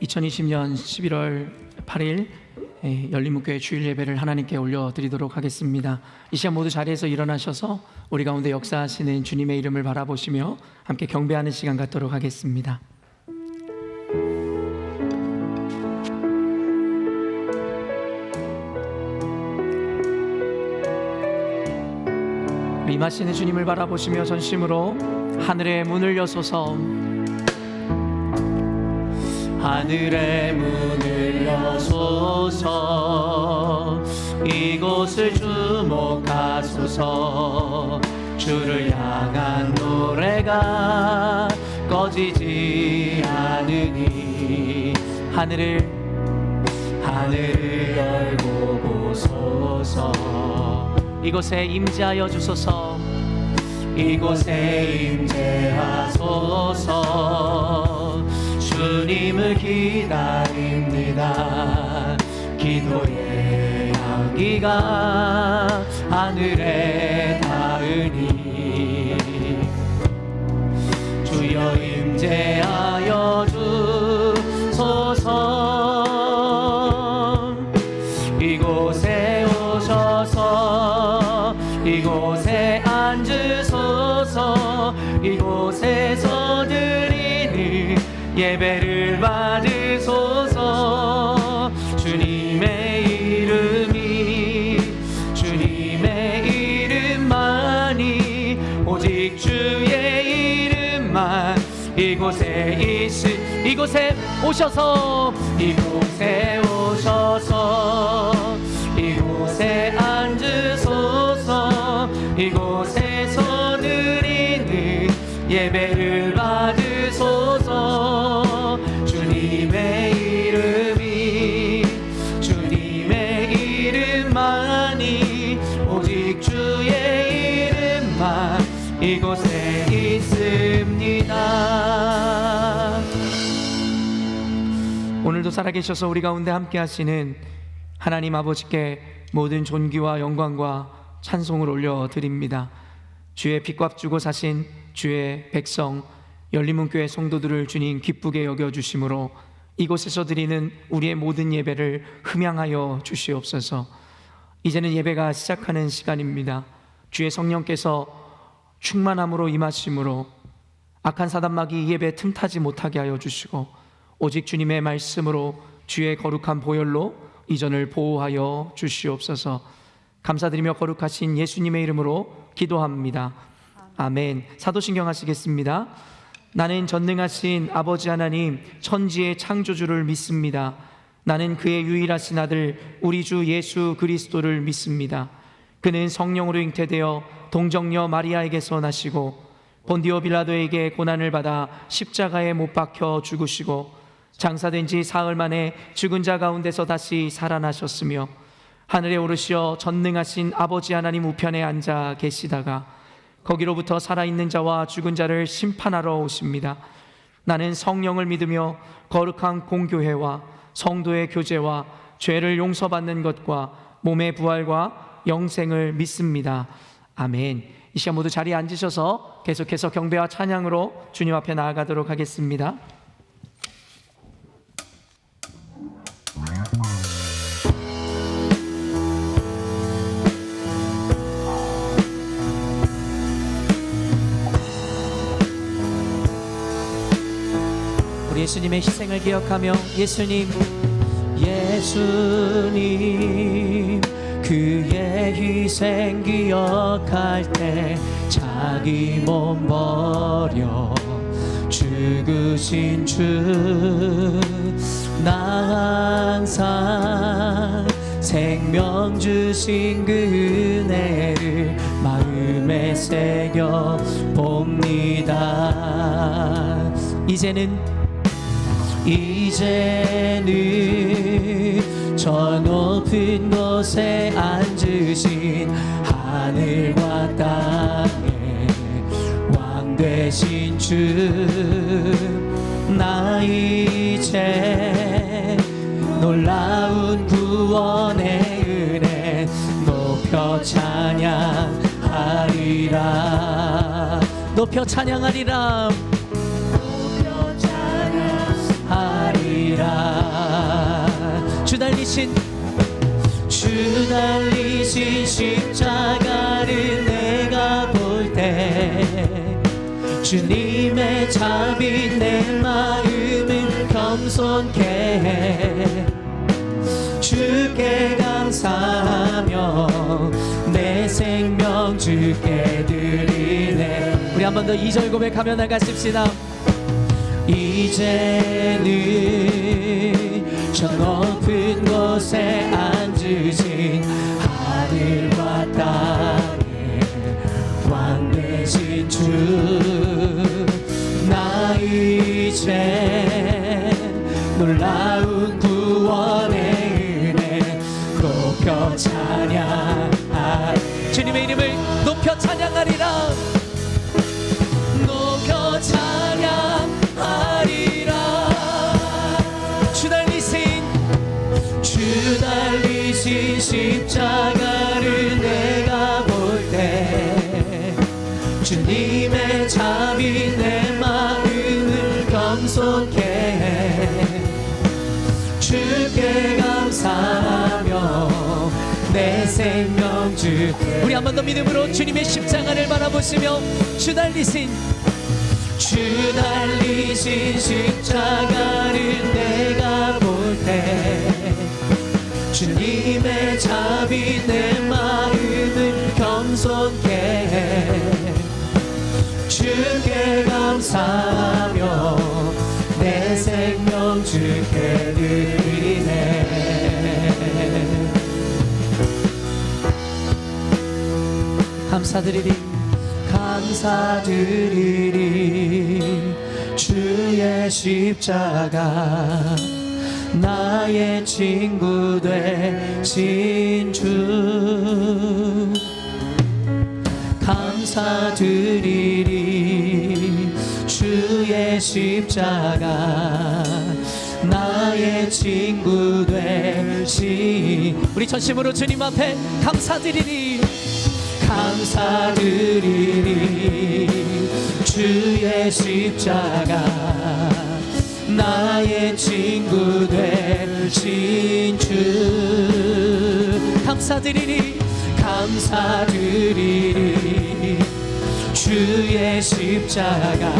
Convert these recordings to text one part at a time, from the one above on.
2020년 11월 8일 열린문교회 주일 예배를 하나님께 올려드리도록 하겠습니다. 이 시간 모두 자리에서 일어나셔서 우리 가운데 역사하시는 주님의 이름을 바라보시며 함께 경배하는 시간 갖도록 하겠습니다. 임하시는 주님을 바라보시며 전심으로 하늘의 문을 여소서, 하늘의 문을 여소서, 이곳을 주목하소서. 주를 향한 노래가 꺼지지 않으니 하늘을 열고 보소서. 이곳에 임재하여 주소서, 이곳에 임재하소서. 주님을 기다립니다. 기도의 향기가 하늘에 닿으니 주여 임재하여 주소서. 이곳에 오셔서 이곳에 앉으소서. 이곳에서 드리는 예배를 받으소서. 주님의 이름만이, 오직 주의 이름만 이곳에 오셔서, 이곳에 오셔서 이곳에 앉으소서. 이곳에서 드리는 예배를 받으소서. 주님의 이름만이, 오직 주의 이름만 이곳에 있습니다. 오늘도 살아계셔서 우리 가운데 함께 하시는 하나님 아버지께 모든 존귀와 영광과 찬송을 올려드립니다. 주의 빛값 주고 사신 주의 백성 열린문교회 성도들을 주님 기쁘게 여겨주심으로 이곳에서 드리는 우리의 모든 예배를 흠양하여 주시옵소서. 이제는 예배가 시작하는 시간입니다. 주의 성령께서 충만함으로 임하심으로 악한 사단막이 이 예배 틈타지 못하게 하여 주시고, 오직 주님의 말씀으로 주의 거룩한 보혈로 이전을 보호하여 주시옵소서. 감사드리며 거룩하신 예수님의 이름으로 기도합니다. 아멘. 사도신경 하시겠습니다. 나는 전능하신 아버지 하나님 천지의 창조주를 믿습니다. 나는 그의 유일하신 아들 우리 주 예수 그리스도를 믿습니다. 그는 성령으로 잉태되어 동정녀 마리아에게서 나시고 본디오 빌라도에게 고난을 받아 십자가에 못 박혀 죽으시고 장사된 지 사흘 만에 죽은 자 가운데서 다시 살아나셨으며 하늘에 오르시어 전능하신 아버지 하나님 우편에 앉아 계시다가 거기로부터 살아있는 자와 죽은 자를 심판하러 오십니다. 나는 성령을 믿으며 거룩한 공교회와 성도의 교제와 죄를 용서받는 것과 몸의 부활과 영생을 믿습니다. 아멘. 이 시간 모두 자리에 앉으셔서 계속해서 경배와 찬양으로 주님 앞에 나아가도록 하겠습니다. 우리 예수님의 희생을 기억하며 예수님 그의 희생 기억할 때 자기 몸 버려 죽으신 주, 나 항상 생명 주신 그 은혜를 마음에 새겨 봅니다. 이제는 저 높은 곳에 앉으신 하늘과 땅의 왕 되신 주, 나 이제 놀라운 구원의 은혜 높여 찬양하리라. 높여 찬양하리라. 높여 찬양하리라. 하리라. 주 달리신 십자가를 내가 볼 때 주님의 자비 내 마음을 겸손케 해. 주께 감사하며 내 생명 주께 드리네. 우리 한 번 더 2절 고백하며 나가십시다. 이제는 저 높은 곳에 앉으신 하늘과 땅의 왕 되신 주, 나 이제 놀라운 구원의 은혜 높여 찬양하. 주님의 이름을 높여 찬양하리라. 높여 찬양하리라. 주 달리신 십자가를 내가 볼 때 주님의 자비 내 마음을 겸손케 해. 주께 감사하며 내 생명 주. 우리 한 번 더 믿음으로 주님의 십자가를 바라보시며 주 달리신 십자가를 내가 볼 때 주님의 자비 내 마음을 겸손케 해. 주께 감사하며 내 생명 주께 드리네. 감사드리리 주의 십자가 나의 친구 되신 주. 감사드리리 주의 십자가 나의 친구 되신. 우리 전심으로 주님 앞에 감사드리리. 감사드리리 주의 십자가 나의 친구 되신 주. 감사드리리. 감사드리리 주의 십자가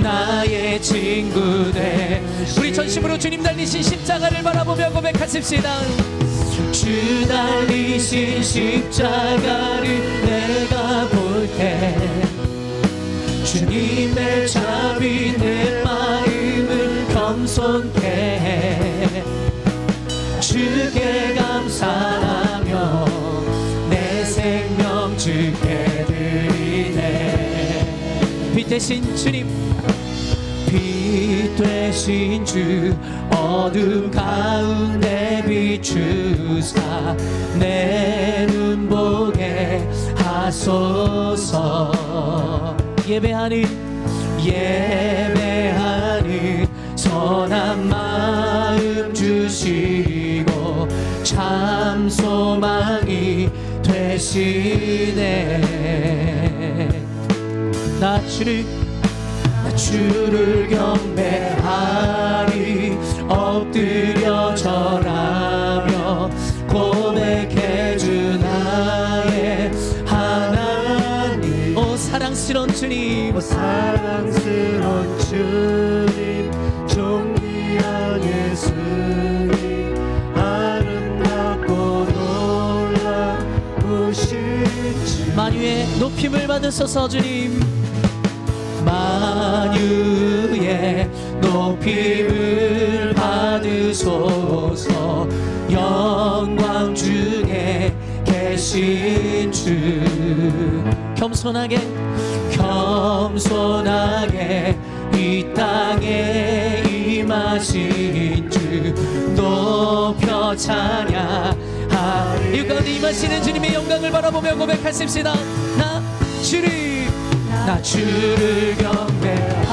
나의 친구 되. 우리 전심으로 주님 달리신 십자가를 바라보며 고백하십시다. 주 달리신 십자가를 내가 볼 때 주님의 자비 내 마음을 겸손케 해. 주께 감사하며 내 생명 주께 드리네. 빛 되신 주님, 빛 되신 주 어둠 가운데 비추사 내 눈 보게 하소서. 예배하는 선한 마음 주시고 참 소망이 되시네. 나 주를 경배하리 엎드려 절하며 고백해주 나의 하나님. 오 사랑스러운 주님, 오 사랑스러운 주님, 존귀한 예수님, 아름답고 놀라우신 주. 만유의 높임을 받으소서. 주님 만유의 높임을 받으소서. 영광 중에 계신 주, 겸손하게 이 땅에 임하신 주 높여 찬양하리. 이 가운데 임하시는 주님의 영광을 바라보며 고백하십시다. 나 주를 경배하리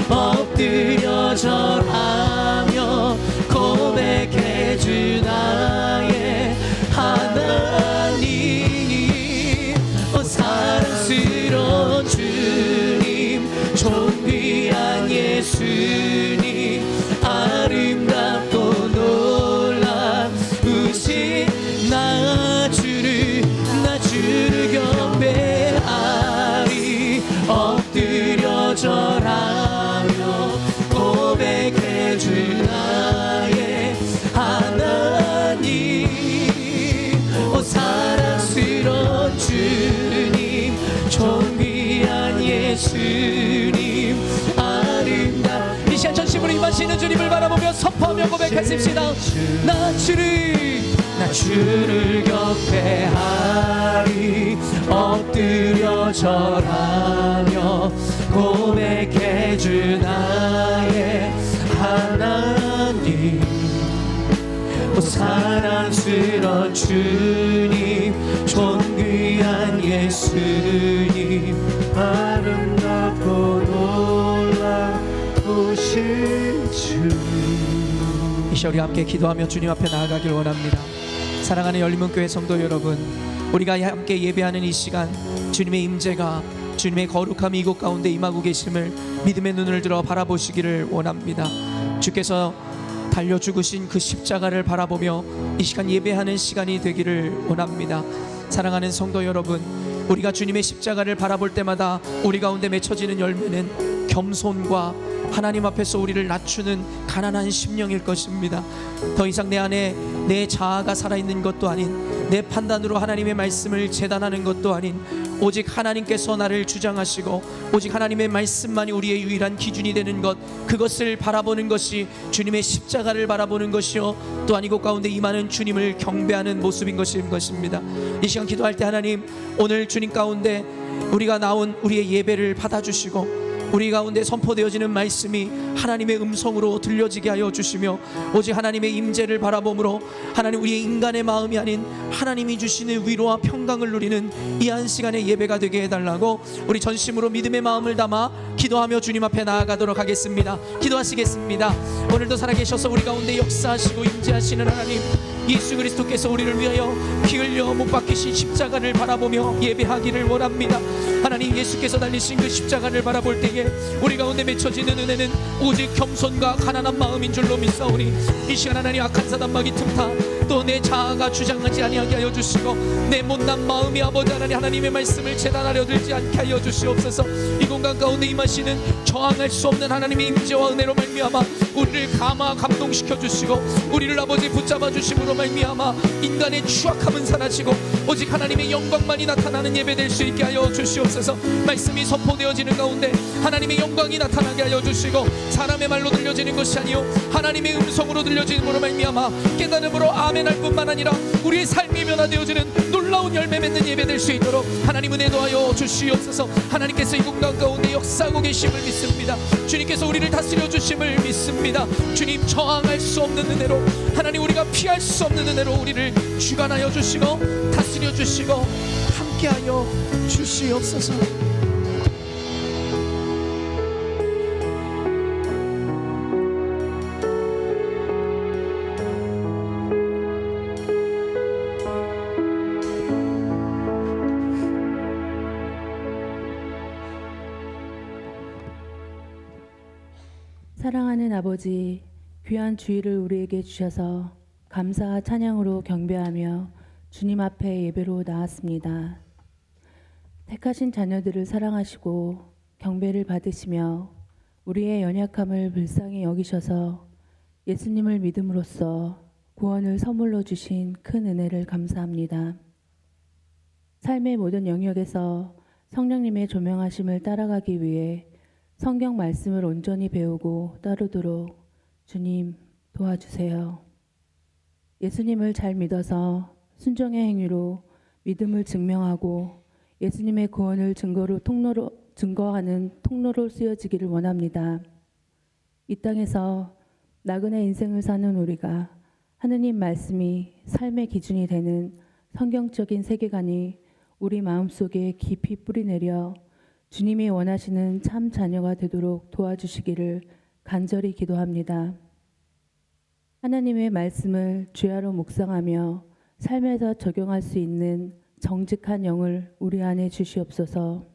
엎드려 절하며 고백해주 나의 하나님. 오 사랑스러운 주님, 존귀한 예수님, 예수님 아름다운 이 시간 전심으로 임하시는 주님을 바라보며 선포하며 고백하십시다. 나 주를 경배하리 엎드려 절하며 고백해주 나의 하나님 사랑스러운 주님 존귀한 예수님 아름답고 놀라우신 주님. 이 시간 우리 함께 기도하며 주님 앞에 나아가길 원합니다. 사랑하는 열린문교회 성도 여러분, 우리가 함께 예배하는 이 시간 주님의 임재가 주님의 거룩함이 이곳 가운데 임하고 계심을 믿음의 눈을 들어 바라보시기를 원합니다. 주께서 달려 죽으신 그 십자가를 바라보며 이 시간 예배하는 시간이 되기를 원합니다. 사랑하는 성도 여러분, 우리가 주님의 십자가를 바라볼 때마다 우리 가운데 맺혀지는 열매는 겸손과 하나님 앞에서 우리를 낮추는 가난한 심령일 것입니다. 더 이상 내 안에 내 자아가 살아있는 것도 아닌 내 판단으로 하나님의 말씀을 재단하는 것도 아닌 오직 하나님께서 나를 주장하시고 오직 하나님의 말씀만이 우리의 유일한 기준이 되는 것, 그것을 바라보는 것이 주님의 십자가를 바라보는 것이요 또한 이곳 가운데 임하는 주님을 경배하는 모습인 것입니다. 이 시간 기도할 때 하나님, 오늘 주님 가운데 우리가 나온 우리의 예배를 받아주시고 우리 가운데 선포되어지는 말씀이 하나님의 음성으로 들려지게 하여 주시며 오직 하나님의 임재를 바라봄으로 하나님 우리의 인간의 마음이 아닌 하나님이 주시는 위로와 평강을 누리는 이 한 시간의 예배가 되게 해달라고 우리 전심으로 믿음의 마음을 담아 기도하며 주님 앞에 나아가도록 하겠습니다. 기도하시겠습니다. 오늘도 살아계셔서 우리 가운데 역사하시고 임재하시는 하나님, 예수 그리스도께서 우리를 위하여 피 흘려 못 박히신 십자가를 바라보며 예배하기를 원합니다. 하나님, 예수께서 달리신 그 십자가를 바라볼 때에 우리 가운데 맺혀지는 은혜는 오직 겸손과 가난한 마음인 줄로 믿사오니 이 시간 하나님, 악한 사단마귀 틈타 또 내 자아가 주장하지 아니하게 하여 주시고 내 못난 마음이 아버지 하나님의 말씀을 재단하려 들지 않게 하여 주시옵소서. 이 공간 가운데 임하시는 저항할 수 없는 하나님의 임재와 은혜로 말미암아 우리를 감동시켜 주시고 우리를 아버지 붙잡아 주심으로 말미암아 인간의 추악함은 사라지고 오직 하나님의 영광만이 나타나는 예배 될 수 있게 하여 주시옵소서. 말씀이 선포되어지는 가운데 하나님의 영광이 나타나게 하여 주시고 사람의 말로 들려지는 것이 아니요 하나님의 음성으로 들려지는으로 말미암아 깨달음으로 아멘할 뿐만 아니라 우리의 삶이 변화되어지는 놀라운 열매 맺는 예배 될 수 있도록 하나님 은혜 도하여 주시옵소서. 하나님께서 이 공간 가운데 역사하고 계심을 믿습니다. 주님께서 우리를 다스려 주심을 믿습니다. 주님, 저항할 수 없는 은혜로 하나님, 우리가 피할 수 없는 은혜로 우리를 주관하여 주시고 다스려 주시고 함께하여 주시옵소서. 사랑하는 아버지, 귀한 주일을 우리에게 주셔서 감사와 찬양으로 경배하며 주님 앞에 예배로 나왔습니다. 택하신 자녀들을 사랑하시고 경배를 받으시며 우리의 연약함을 불쌍히 여기셔서 예수님을 믿음으로써 구원을 선물로 주신 큰 은혜를 감사합니다. 삶의 모든 영역에서 성령님의 조명하심을 따라가기 위해 성경 말씀을 온전히 배우고 따르도록 주님 도와주세요. 예수님을 잘 믿어서 순종의 행위로 믿음을 증명하고 예수님의 구원을 증거하는 통로로 쓰여지기를 원합니다. 이 땅에서 나그네 인생을 사는 우리가 하느님 말씀이 삶의 기준이 되는 성경적인 세계관이 우리 마음속에 깊이 뿌리내려 주님이 원하시는 참 자녀가 되도록 도와주시기를 간절히 기도합니다. 하나님의 말씀을 죄하로 묵상하며 삶에서 적용할 수 있는 정직한 영을 우리 안에 주시옵소서.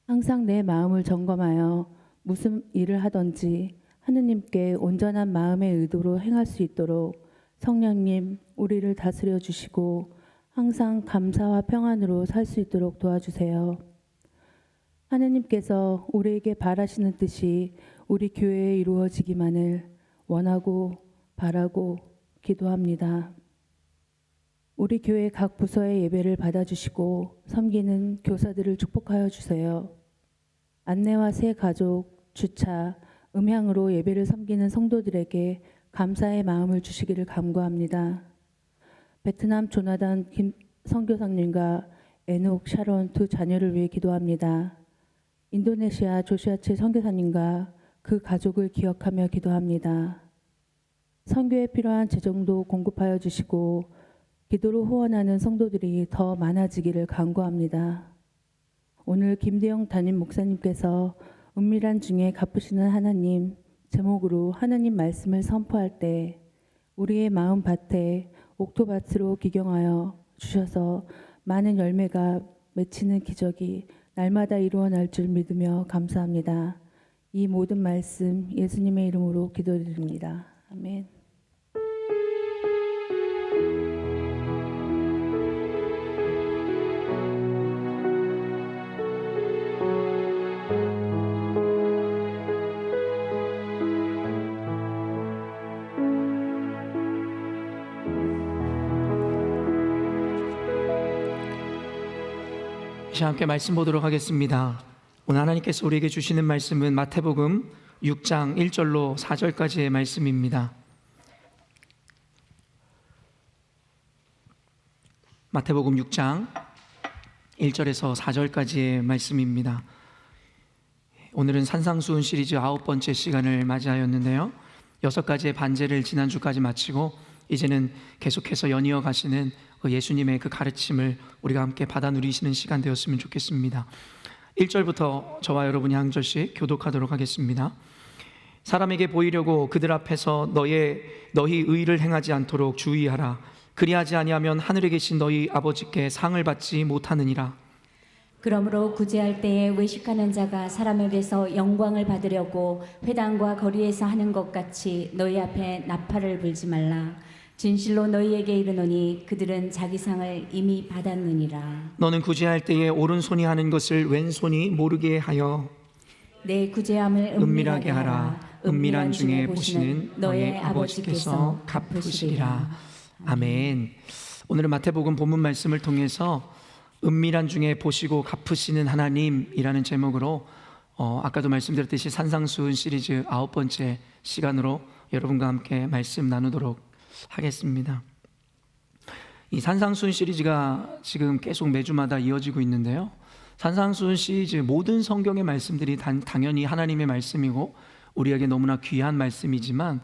항상 내 마음을 점검하여 무슨 일을 하든지 하느님께 온전한 마음의 의도로 행할 수 있도록 성령님, 우리를 다스려 주시고 항상 감사와 평안으로 살 수 있도록 도와주세요. 하느님께서 우리에게 바라시는 뜻이 우리 교회에 이루어지기만을 원하고 바라고 기도합니다. 우리 교회 각 부서의 예배를 받아주시고 섬기는 교사들을 축복하여 주세요. 안내와 새 가족, 주차, 음향으로 예배를 섬기는 성도들에게 감사의 마음을 주시기를 간구합니다. 베트남 조나단 김 선교사님과 에녹, 샤론 두 자녀를 위해 기도합니다. 인도네시아 조시아치 선교사님과 그 가족을 기억하며 기도합니다. 선교에 필요한 재정도 공급하여 주시고 기도로 후원하는 성도들이 더 많아지기를 간구합니다. 오늘 김대영 담임 목사님께서 은밀한 중에 갚으시는 하나님 제목으로 하나님 말씀을 선포할 때 우리의 마음 밭에 옥토밭으로 기경하여 주셔서 많은 열매가 맺히는 기적이 날마다 일어날 줄 믿으며 감사합니다. 이 모든 말씀 예수님의 이름으로 기도드립니다. 아멘. 이제 함께 말씀 보도록 하겠습니다. 오늘 하나님께서 우리에게 주시는 말씀은 마태복음 6장 1절로 4절까지의 말씀입니다. 마태복음 6장 1절에서 4절까지의 말씀입니다. 오늘은 산상수훈 시리즈 9번째 시간을 맞이하였는데요. 6가지의 반제를 지난주까지 마치고 이제는 계속해서 연이어 가시는 예수님의 그 가르침을 우리가 함께 받아 누리시는 시간 되었으면 좋겠습니다. 1절부터 저와 여러분이 한 절씩 교독하도록 하겠습니다. 사람에게 보이려고 그들 앞에서 너희 의를 행하지 않도록 주의하라. 그리하지 아니하면 하늘에 계신 너희 아버지께 상을 받지 못하느니라. 그러므로 구제할 때에 외식하는 자가 사람에게서 영광을 받으려고 회당과 거리에서 하는 것 같이 너희 앞에 나팔을 불지 말라. 진실로 너희에게 이르노니 그들은 자기 상을 이미 받았느니라. 너는 구제할 때에 오른손이 하는 것을 왼손이 모르게 하여 내 구제함을 은밀하게 하라. 은밀한 중에 보시는 너의 아버지께서 갚으시리라. 아멘. 오늘은 마태복음 본문 말씀을 통해서 은밀한 중에 보시고 갚으시는 하나님이라는 제목으로 아까도 말씀드렸듯이 산상수훈 시리즈 9번째 시간으로 여러분과 함께 말씀 나누도록 하겠습니다. 이 산상수훈 시리즈가 지금 계속 매주마다 이어지고 있는데요. 산상수훈 시리즈 모든 성경의 말씀들이 당연히 하나님의 말씀이고 우리에게 너무나 귀한 말씀이지만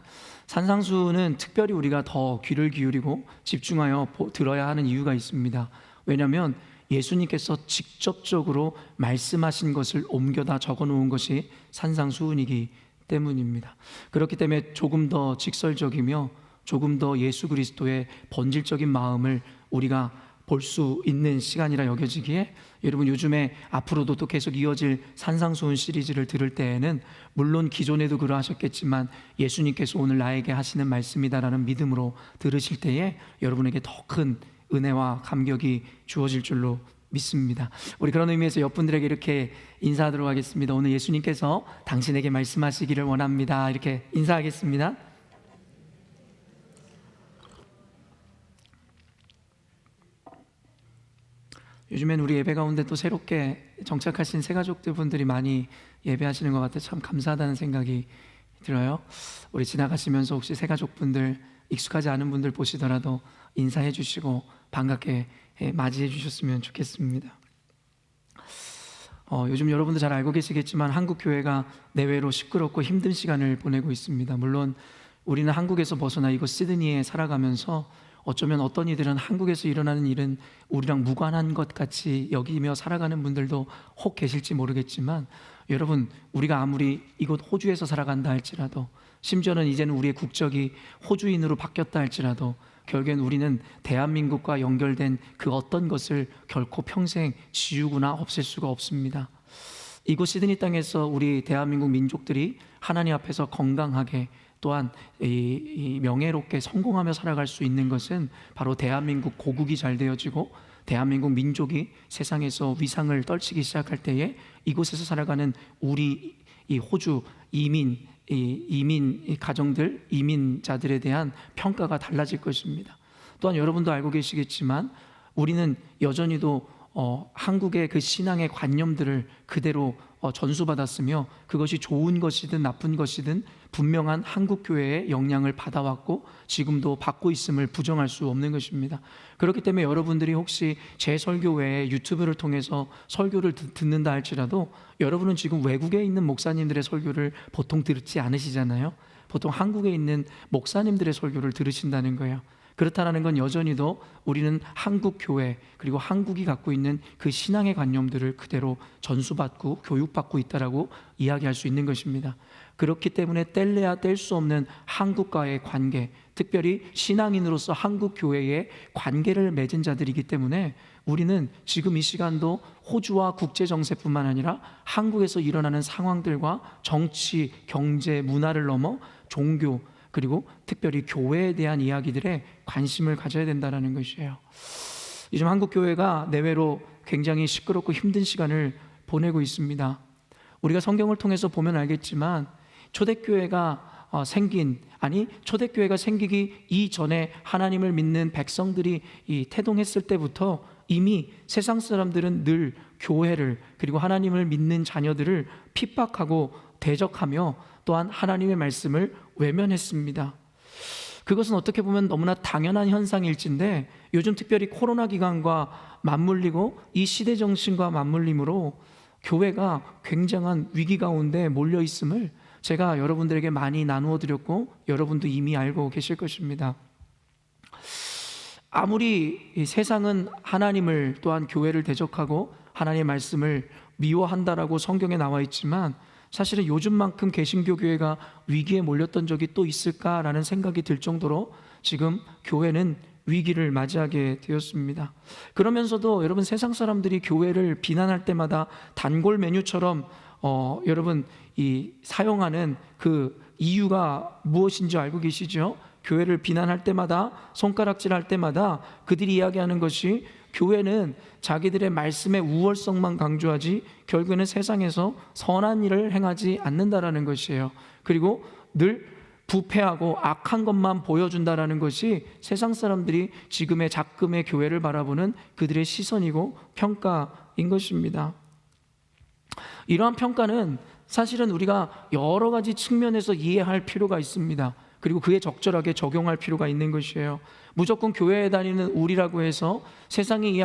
산상수훈은 특별히 우리가 더 귀를 기울이고 집중하여 들어야 하는 이유가 있습니다. 왜냐하면 예수님께서 직접적으로 말씀하신 것을 옮겨다 적어놓은 것이 산상수훈이기 때문입니다. 그렇기 때문에 조금 더 직설적이며 조금 더 예수 그리스도의 본질적인 마음을 우리가 볼 수 있는 시간이라 여겨지기에 여러분 요즘에 앞으로도 또 계속 이어질 산상수훈 시리즈를 들을 때에는 물론 기존에도 그러하셨겠지만 예수님께서 오늘 나에게 하시는 말씀이다라는 믿음으로 들으실 때에 여러분에게 더 큰 은혜와 감격이 주어질 줄로 믿습니다. 우리 그런 의미에서 옆분들에게 이렇게 인사하도록 하겠습니다. 오늘 예수님께서 당신에게 말씀하시기를 원합니다. 이렇게 인사하겠습니다. 요즘엔 우리 예배 가운데 또 새롭게 정착하신 새가족들 분들이 많이 예배하시는 것 같아서 참 감사하다는 생각이 들어요. 우리 지나가시면서 혹시 새가족분들 익숙하지 않은 분들 보시더라도 인사해 주시고 반갑게 맞이해 주셨으면 좋겠습니다. 요즘 여러분도 잘 알고 계시겠지만 한국 교회가 내외로 시끄럽고 힘든 시간을 보내고 있습니다. 물론 우리는 한국에서 벗어나 이곳 시드니에 살아가면서 어쩌면 어떤 이들은 한국에서 일어나는 일은 우리랑 무관한 것 같이 여기며 살아가는 분들도 혹 계실지 모르겠지만 여러분, 우리가 아무리 이곳 호주에서 살아간다 할지라도 심지어는 이제는 우리의 국적이 호주인으로 바뀌었다 할지라도 결국엔 우리는 대한민국과 연결된 그 어떤 것을 결코 평생 지우거나 없앨 수가 없습니다. 이곳 시드니 땅에서 우리 대한민국 민족들이 하나님 앞에서 건강하게 또한 이 명예롭게 성공하며 살아갈 수 있는 것은 바로 대한민국 고국이 잘 되어지고 대한민국 민족이 세상에서 위상을 떨치기 시작할 때에 이곳에서 살아가는 우리 이 호주 이민 가정들, 이민자들에 대한 평가가 달라질 것입니다. 또한 여러분도 알고 계시겠지만 우리는 여전히도 한국의 그 신앙의 관념들을 그대로 전수받았으며 그것이 좋은 것이든 나쁜 것이든 분명한 한국 교회의 영향을 받아왔고 지금도 받고 있음을 부정할 수 없는 것입니다. 그렇기 때문에 여러분들이 혹시 제 설교 외에 유튜브를 통해서 설교를 듣는다 할지라도 여러분은 지금 외국에 있는 목사님들의 설교를 보통 듣지 않으시잖아요. 보통 한국에 있는 목사님들의 설교를 들으신다는 거예요. 그렇다는 건 여전히도 우리는 한국 교회 그리고 한국이 갖고 있는 그 신앙의 관념들을 그대로 전수받고 교육받고 있다라고 이야기할 수 있는 것입니다. 그렇기 때문에 뗄래야 뗄 수 없는 한국과의 관계, 특별히 신앙인으로서 한국 교회의 관계를 맺은 자들이기 때문에 우리는 지금 이 시간도 호주와 국제 정세뿐만 아니라 한국에서 일어나는 상황들과 정치, 경제, 문화를 넘어 종교 그리고 특별히 교회에 대한 이야기들에 관심을 가져야 된다는 것이에요. 요즘 한국 교회가 내외로 굉장히 시끄럽고 힘든 시간을 보내고 있습니다. 우리가 성경을 통해서 보면 알겠지만 초대교회가 초대교회가 생기기 이전에 하나님을 믿는 백성들이 태동했을 때부터 이미 세상 사람들은 늘 교회를 그리고 하나님을 믿는 자녀들을 핍박하고 대적하며 또한 하나님의 말씀을 외면했습니다. 그것은 어떻게 보면 너무나 당연한 현상일진데 요즘 특별히 코로나 기간과 맞물리고 이 시대 정신과 맞물림으로 교회가 굉장한 위기 가운데 몰려 있음을 제가 여러분들에게 많이 나누어 드렸고 여러분도 이미 알고 계실 것입니다. 아무리 이 세상은 하나님을 또한 교회를 대적하고 하나님의 말씀을 미워한다라고 성경에 나와 있지만 사실은 요즘만큼 개신교 교회가 위기에 몰렸던 적이 또 있을까라는 생각이 들 정도로 지금 교회는 위기를 맞이하게 되었습니다. 그러면서도 여러분 세상 사람들이 교회를 비난할 때마다 단골 메뉴처럼 여러분 사용하는 그 이유가 무엇인지 알고 계시죠? 교회를 비난할 때마다 손가락질할 때마다 그들이 이야기하는 것이 교회는 자기들의 말씀의 우월성만 강조하지 결국에는 세상에서 선한 일을 행하지 않는다라는 것이에요. 그리고 늘 부패하고 악한 것만 보여준다라는 것이 세상 사람들이 지금의 작금의 교회를 바라보는 그들의 시선이고 평가인 것입니다. 이러한 평가는 사실은 우리가 여러 가지 측면에서 이해할 필요가 있습니다. 그리고 그에 적절하게 적용할 필요가 있는 것이에요. 무조건 교회에 다니는 우리라고 해서 세상이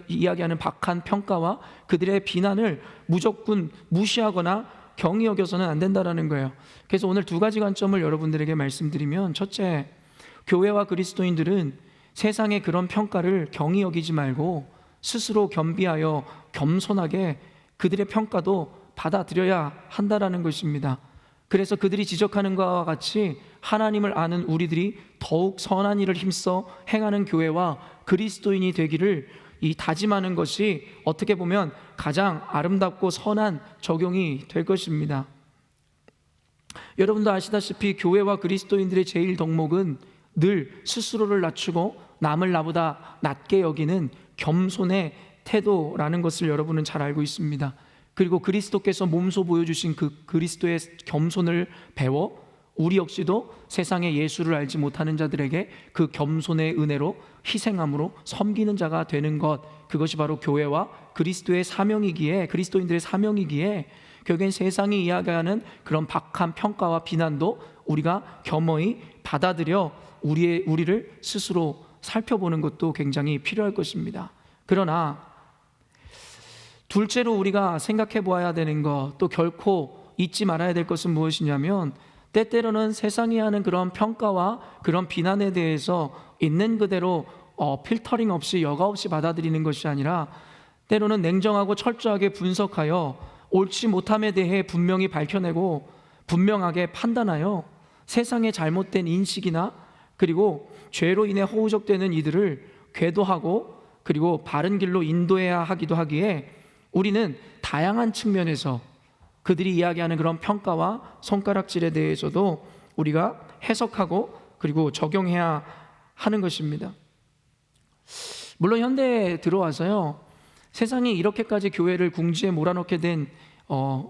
이야기하는 박한 평가와 그들의 비난을 무조건 무시하거나 경히 여겨서는 안 된다는 거예요. 그래서 오늘 두 가지 관점을 여러분들에게 말씀드리면, 첫째, 교회와 그리스도인들은 세상의 그런 평가를 경히 여기지 말고 스스로 겸비하여 겸손하게 그들의 평가도 받아들여야 한다는 것입니다. 그래서 그들이 지적하는 것과 같이 하나님을 아는 우리들이 더욱 선한 일을 힘써 행하는 교회와 그리스도인이 되기를 다짐하는 것이 어떻게 보면 가장 아름답고 선한 적용이 될 것입니다. 여러분도 아시다시피 교회와 그리스도인들의 제일 덕목은 늘 스스로를 낮추고 남을 나보다 낮게 여기는 겸손의 태도라는 것을 여러분은 잘 알고 있습니다. 그리고 그리스도께서 몸소 보여주신 그 그리스도의 겸손을 배워 우리 역시도 세상의 예수를 알지 못하는 자들에게 그 겸손의 은혜로 희생함으로 섬기는 자가 되는 것, 그것이 바로 교회와 그리스도의 사명이기에, 그리스도인들의 사명이기에 결국엔 세상이 이야기하는 그런 박한 평가와 비난도 우리가 겸허히 받아들여 우리를 스스로 살펴보는 것도 굉장히 필요할 것입니다. 그러나 둘째로 우리가 생각해 보아야 되는 것, 또 결코 잊지 말아야 될 것은 무엇이냐면, 때때로는 세상이 하는 그런 평가와 그런 비난에 대해서 있는 그대로 필터링 없이 여과 없이 받아들이는 것이 아니라 때로는 냉정하고 철저하게 분석하여 옳지 못함에 대해 분명히 밝혀내고 분명하게 판단하여 세상의 잘못된 인식이나 그리고 죄로 인해 허우적대는 이들을 궤도하고 그리고 바른 길로 인도해야 하기도 하기에 우리는 다양한 측면에서 그들이 이야기하는 그런 평가와 손가락질에 대해서도 우리가 해석하고 그리고 적용해야 하는 것입니다. 물론 현대에 들어와서요, 세상이 이렇게까지 교회를 궁지에 몰아넣게 된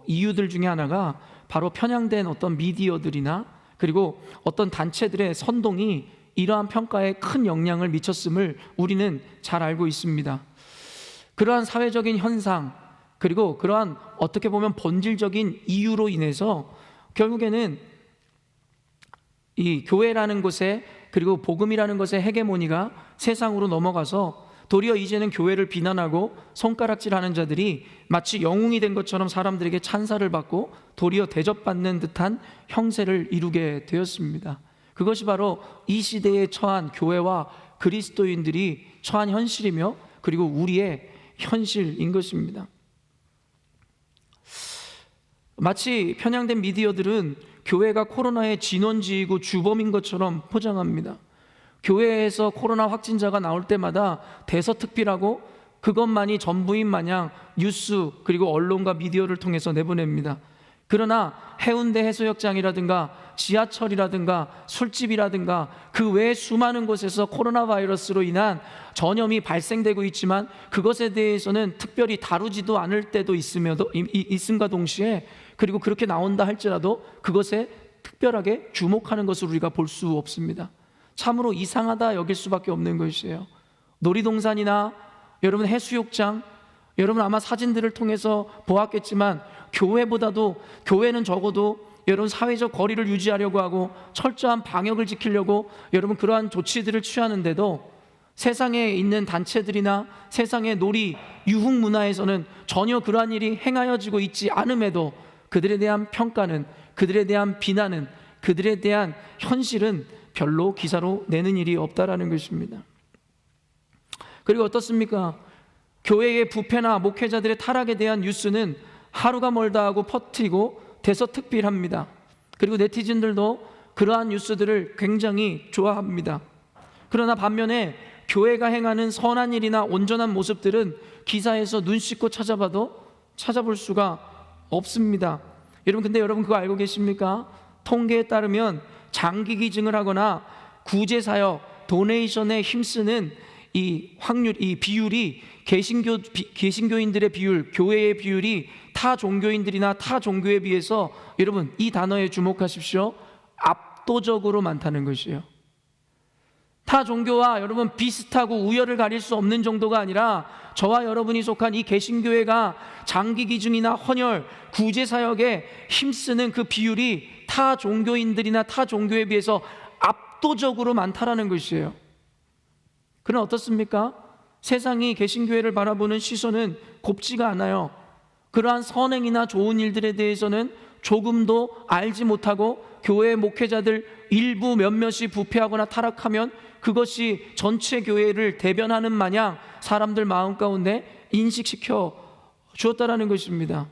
이유들 중에 하나가 바로 편향된 어떤 미디어들이나 그리고 어떤 단체들의 선동이 이러한 평가에 큰 영향을 미쳤음을 우리는 잘 알고 있습니다. 그러한 사회적인 현상, 그리고 그러한 어떻게 보면 본질적인 이유로 인해서 결국에는 이 교회라는 곳에, 그리고 복음이라는 것의 헤게모니가 세상으로 넘어가서 도리어 이제는 교회를 비난하고 손가락질하는 자들이 마치 영웅이 된 것처럼 사람들에게 찬사를 받고 도리어 대접받는 듯한 형세를 이루게 되었습니다. 그것이 바로 이 시대에 처한 교회와 그리스도인들이 처한 현실이며, 그리고 우리의 현실인 것입니다. 마치 편향된 미디어들은 교회가 코로나의 진원지이고 주범인 것처럼 포장합니다. 교회에서 코로나 확진자가 나올 때마다 대서특필하고 그것만이 전부인 마냥 뉴스, 그리고 언론과 미디어를 통해서 내보냅니다. 그러나 해운대 해수욕장이라든가 지하철이라든가 술집이라든가 그 외 수많은 곳에서 코로나 바이러스로 인한 전염이 발생되고 있지만 그것에 대해서는 특별히 다루지도 않을 때도 있음과 동시에, 그리고 그렇게 나온다 할지라도 그것에 특별하게 주목하는 것을 우리가 볼 수 없습니다. 참으로 이상하다 여길 수밖에 없는 것이에요. 놀이동산이나 여러분 해수욕장, 여러분 아마 사진들을 통해서 보았겠지만 교회보다도, 교회는 적어도 여러분 사회적 거리를 유지하려고 하고 철저한 방역을 지키려고 여러분 그러한 조치들을 취하는데도 세상에 있는 단체들이나 세상의 놀이 유흥 문화에서는 전혀 그러한 일이 행하여지고 있지 않음에도 그들에 대한 평가는, 그들에 대한 비난은, 그들에 대한 현실은 별로 기사로 내는 일이 없다라는 것입니다. 그리고 어떻습니까? 교회의 부패나 목회자들의 타락에 대한 뉴스는 하루가 멀다 하고 퍼뜨리고 대서특필합니다. 그리고 네티즌들도 그러한 뉴스들을 굉장히 좋아합니다. 그러나 반면에 교회가 행하는 선한 일이나 온전한 모습들은 기사에서 눈 씻고 찾아봐도 찾아볼 수가 없습니다. 근데 여러분 그거 알고 계십니까? 통계에 따르면 장기 기증을 하거나 구제사역, 도네이션에 힘쓰는 이 확률, 이 비율이 개신교인들의 비율, 교회의 비율이 타 종교인들이나 타 종교에 비해서, 여러분 이 단어에 주목하십시오, 압도적으로 많다는 것이에요. 타 종교와 여러분 비슷하고 우열을 가릴 수 없는 정도가 아니라 저와 여러분이 속한 이 개신교회가 장기 기증이나 헌혈, 구제 사역에 힘쓰는 그 비율이 타 종교인들이나 타 종교에 비해서 압도적으로 많다라는 것이에요. 그럼 어떻습니까? 세상이 개신교회를 바라보는 시선은 곱지가 않아요. 그러한 선행이나 좋은 일들에 대해서는 조금도 알지 못하고 교회 목회자들 일부 몇몇이 부패하거나 타락하면 그것이 전체 교회를 대변하는 마냥 사람들 마음 가운데 인식시켜 주었다라는 것입니다.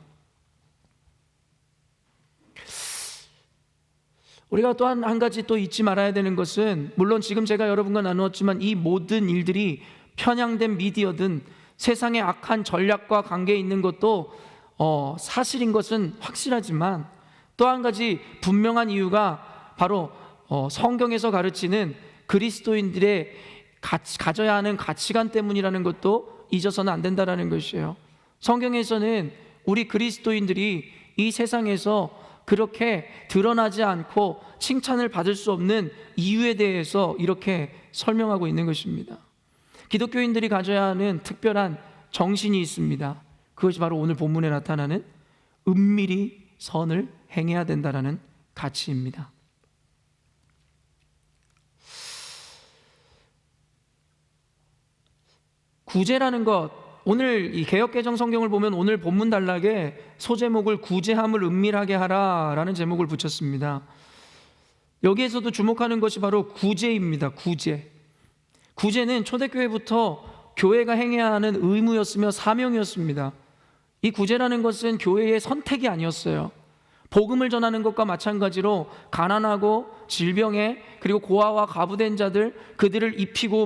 우리가 또한 한 가지 또 잊지 말아야 되는 것은, 물론 지금 제가 여러분과 나누었지만 이 모든 일들이 편향된 미디어든 세상의 악한 전략과 관계에 있는 것도 사실인 것은 확실하지만, 또 한 가지 분명한 이유가 바로 성경에서 가르치는 그리스도인들의 가져야 하는 가치관 때문이라는 것도 잊어서는 안 된다라는 것이에요. 성경에서는 우리 그리스도인들이 이 세상에서 그렇게 드러나지 않고 칭찬을 받을 수 없는 이유에 대해서 이렇게 설명하고 있는 것입니다. 기독교인들이 가져야 하는 특별한 정신이 있습니다. 그것이 바로 오늘 본문에 나타나는 은밀히 선을 행해야 된다라는 가치입니다. 구제라는 것, 오늘 이 개역개정 성경을 보면 오늘 본문 단락에 소제목을 구제함을 은밀하게 하라라는 제목을 붙였습니다. 여기에서도 주목하는 것이 바로 구제입니다. 구제는 초대교회부터 교회가 행해야 하는 의무였으며 사명이었습니다. 이 구제라는 것은 교회의 선택이 아니었어요. 복음을 전하는 것과 마찬가지로 가난하고 질병에, 그리고 고아와 과부된 자들, 그들을 입히고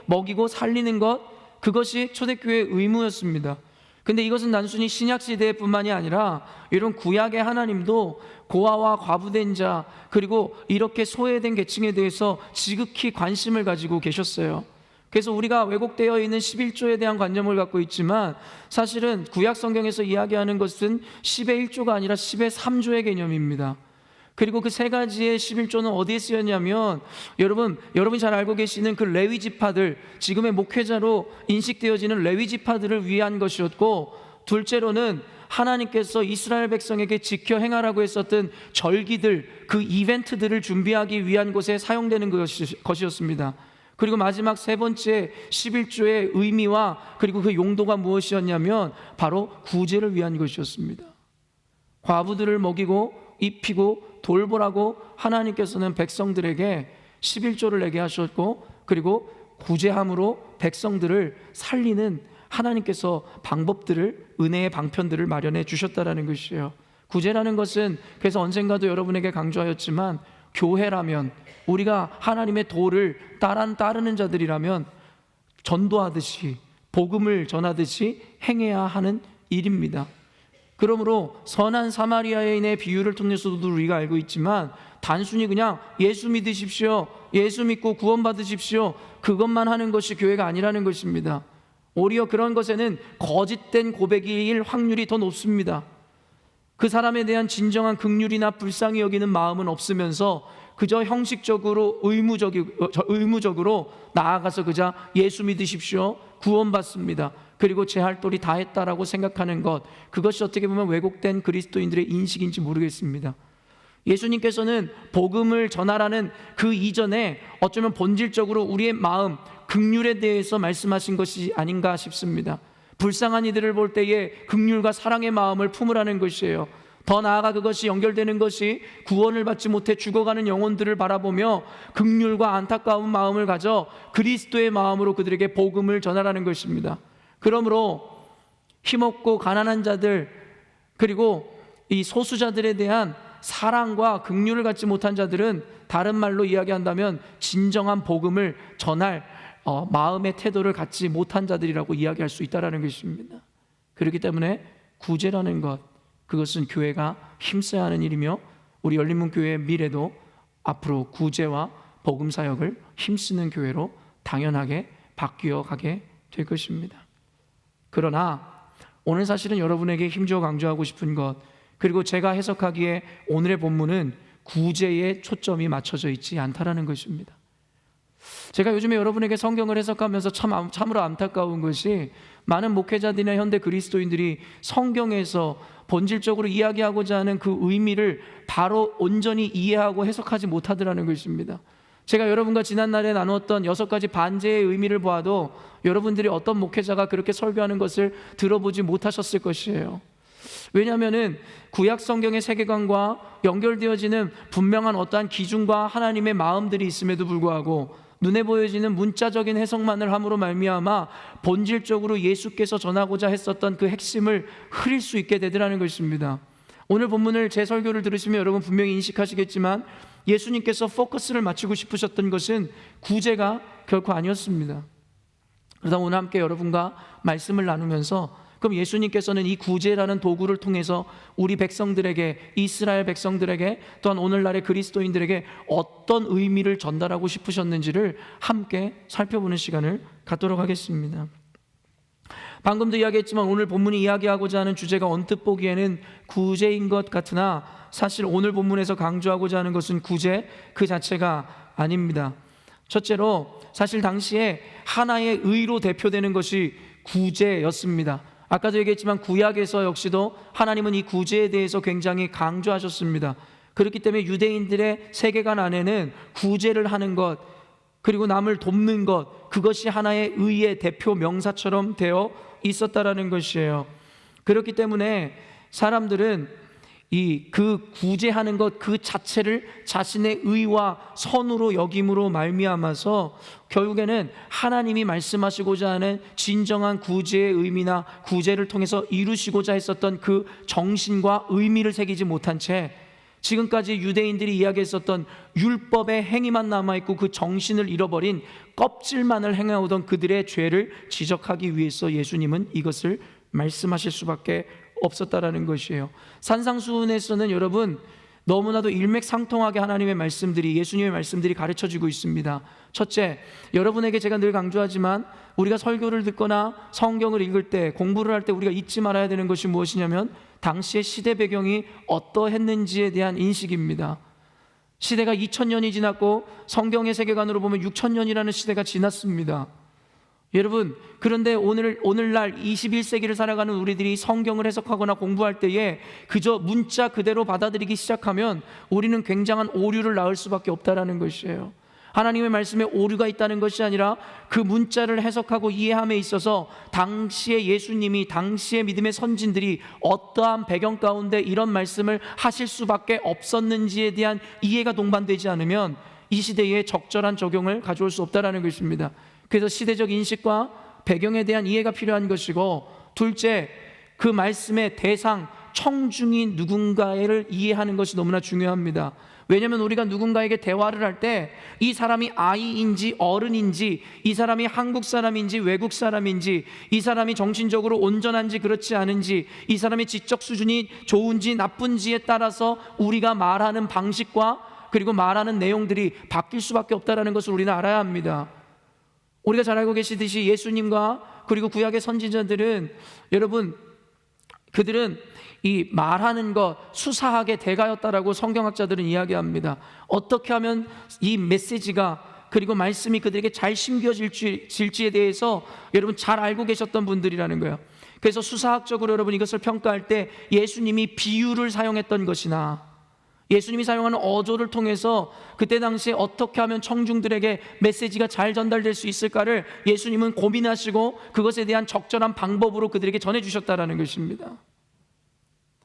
먹이고 살리는 것, 그것이 초대교회의 의무였습니다. 근데 이것은 단순히 신약시대뿐만이 아니라 이런 구약의 하나님도 고아와 과부된 자, 그리고 이렇게 소외된 계층에 대해서 지극히 관심을 가지고 계셨어요. 그래서 우리가 왜곡되어 있는 11조에 대한 관념을 갖고 있지만, 사실은 구약 성경에서 이야기하는 것은 10의 1조가 아니라 10의 3조의 개념입니다. 그리고 그 세 가지의 11조는 어디에 쓰였냐면 여러분이 잘 알고 계시는 그 레위 지파들, 지금의 목회자로 인식되어지는 레위 지파들을 위한 것이었고, 둘째로는 하나님께서 이스라엘 백성에게 지켜 행하라고 했었던 절기들, 그 이벤트들을 준비하기 위한 곳에 사용되는 것이었습니다. 그리고 마지막 세 번째 11조의 의미와 그리고 그 용도가 무엇이었냐면 바로 구제를 위한 것이었습니다. 과부들을 먹이고 입히고 돌보라고 하나님께서는 백성들에게 11조를 내게 하셨고, 그리고 구제함으로 백성들을 살리는 하나님께서 방법들을, 은혜의 방편들을 마련해 주셨다라는 것이에요. 구제라는 것은, 그래서 언젠가도 여러분에게 강조하였지만, 교회라면, 우리가 하나님의 도를 따르는 자들이라면 전도하듯이, 복음을 전하듯이 행해야 하는 일입니다. 그러므로 선한 사마리아인의 비유를 통해서도 우리가 알고 있지만, 단순히 그냥 예수 믿으십시오, 예수 믿고 구원받으십시오, 그것만 하는 것이 교회가 아니라는 것입니다. 오히려 그런 것에는 거짓된 고백일 확률이 더 높습니다. 그 사람에 대한 진정한 긍휼이나 불쌍히 여기는 마음은 없으면서 그저 형식적으로 의무적으로 나아가서 그저 예수 믿으십시오, 구원받습니다, 그리고 제 할 도리 다 했다라고 생각하는 것, 그것이 어떻게 보면 왜곡된 그리스도인들의 인식인지 모르겠습니다. 예수님께서는 복음을 전하라는 그 이전에 어쩌면 본질적으로 우리의 마음, 긍휼에 대해서 말씀하신 것이 아닌가 싶습니다. 불쌍한 이들을 볼 때에 긍휼과 사랑의 마음을 품으라는 것이에요. 더 나아가 그것이 연결되는 것이 구원을 받지 못해 죽어가는 영혼들을 바라보며 긍휼과 안타까운 마음을 가져 그리스도의 마음으로 그들에게 복음을 전하라는 것입니다. 그러므로 힘없고 가난한 자들, 그리고 이 소수자들에 대한 사랑과 긍휼을 갖지 못한 자들은, 다른 말로 이야기한다면 진정한 복음을 전할 마음의 태도를 갖지 못한 자들이라고 이야기할 수 있다는 것입니다. 그렇기 때문에 구제라는 것, 그것은 교회가 힘써야 하는 일이며, 우리 열린문교회의 미래도 앞으로 구제와 복음 사역을 힘쓰는 교회로 당연하게 바뀌어 가게 될 것입니다. 그러나 오늘 사실은 여러분에게 힘주어 강조하고 싶은 것, 그리고 제가 해석하기에 오늘의 본문은 구제에 초점이 맞춰져 있지 않다라는 것입니다. 제가 요즘에 여러분에게 성경을 해석하면서 참으로 안타까운 것이, 많은 목회자들이나 현대 그리스도인들이 성경에서 본질적으로 이야기하고자 하는 그 의미를 바로 온전히 이해하고 해석하지 못하더라는 것입니다. 제가 여러분과 지난날에 나누었던 6가지 반제의 의미를 보아도 여러분들이 어떤 목회자가 그렇게 설교하는 것을 들어보지 못하셨을 것이에요. 왜냐하면 구약 성경의 세계관과 연결되어지는 분명한 어떠한 기준과 하나님의 마음들이 있음에도 불구하고 눈에 보여지는 문자적인 해석만을 함으로 말미암아 본질적으로 예수께서 전하고자 했었던 그 핵심을 흐릴 수 있게 되더라는 것입니다. 오늘 본문을, 제 설교를 들으시면 여러분 분명히 인식하시겠지만, 예수님께서 포커스를 맞추고 싶으셨던 것은 구제가 결코 아니었습니다. 그러다 오늘 함께 여러분과 말씀을 나누면서, 그럼 예수님께서는 이 구제라는 도구를 통해서 우리 백성들에게, 이스라엘 백성들에게, 또한 오늘날의 그리스도인들에게 어떤 의미를 전달하고 싶으셨는지를 함께 살펴보는 시간을 갖도록 하겠습니다. 방금도 이야기했지만 오늘 본문이 이야기하고자 하는 주제가 언뜻 보기에는 구제인 것 같으나, 사실 오늘 본문에서 강조하고자 하는 것은 구제 그 자체가 아닙니다. 첫째로, 사실 당시에 하나의 의로 대표되는 것이 구제였습니다. 아까도 얘기했지만 구약에서 역시도 하나님은 이 구제에 대해서 굉장히 강조하셨습니다. 그렇기 때문에 유대인들의 세계관 안에는 구제를 하는 것, 그리고 남을 돕는 것, 그것이 하나의 의의 대표 명사처럼 되어 있었다라는 것이에요. 그렇기 때문에 사람들은 그 구제하는 것 그 자체를 자신의 의와 선으로 여김으로 말미암아서 결국에는 하나님이 말씀하시고자 하는 진정한 구제의 의미나 구제를 통해서 이루시고자 했었던 그 정신과 의미를 새기지 못한 채 지금까지 유대인들이 이야기했었던 율법의 행위만 남아있고 그 정신을 잃어버린 껍질만을 행해오던 그들의 죄를 지적하기 위해서 예수님은 이것을 말씀하실 수밖에 없었다라는 것이에요. 산상수훈에서는 여러분, 너무나도 일맥상통하게 하나님의 말씀들이, 예수님의 말씀들이 가르쳐지고 있습니다. 첫째, 여러분에게 제가 늘 강조하지만 우리가 설교를 듣거나 성경을 읽을 때, 공부를 할 때 우리가 잊지 말아야 되는 것이 무엇이냐면 당시의 시대 배경이 어떠했는지에 대한 인식입니다. 시대가 2000년이 지났고 성경의 세계관으로 보면 6000년이라는 시대가 지났습니다. 여러분, 그런데 오늘날 21세기를 살아가는 우리들이 성경을 해석하거나 공부할 때에 그저 문자 그대로 받아들이기 시작하면 우리는 굉장한 오류를 낳을 수밖에 없다라는 것이에요. 하나님의 말씀에 오류가 있다는 것이 아니라 그 문자를 해석하고 이해함에 있어서 당시의 예수님이, 당시의 믿음의 선진들이 어떠한 배경 가운데 이런 말씀을 하실 수밖에 없었는지에 대한 이해가 동반되지 않으면 이 시대에 적절한 적용을 가져올 수 없다라는 것입니다. 그래서 시대적 인식과 배경에 대한 이해가 필요한 것이고, 둘째, 그 말씀의 대상, 청중인 누군가를 이해하는 것이 너무나 중요합니다. 왜냐하면 우리가 누군가에게 대화를 할 때 이 사람이 아이인지 어른인지, 이 사람이 한국 사람인지 외국 사람인지, 이 사람이 정신적으로 온전한지 그렇지 않은지, 이 사람의 지적 수준이 좋은지 나쁜지에 따라서 우리가 말하는 방식과 그리고 말하는 내용들이 바뀔 수밖에 없다는 것을 우리는 알아야 합니다. 우리가 잘 알고 계시듯이 예수님과 그리고 구약의 선지자들은, 여러분, 그들은 이 말하는 것 수사학의 대가였다라고 성경학자들은 이야기합니다. 어떻게 하면 이 메시지가 그리고 말씀이 그들에게 잘 심겨질지에 대해서 여러분 잘 알고 계셨던 분들이라는 거예요. 그래서 수사학적으로 여러분 이것을 평가할 때 예수님이 비유를 사용했던 것이나 예수님이 사용하는 어조를 통해서 그때 당시에 어떻게 하면 청중들에게 메시지가 잘 전달될 수 있을까를 예수님은 고민하시고 그것에 대한 적절한 방법으로 그들에게 전해주셨다라는 것입니다.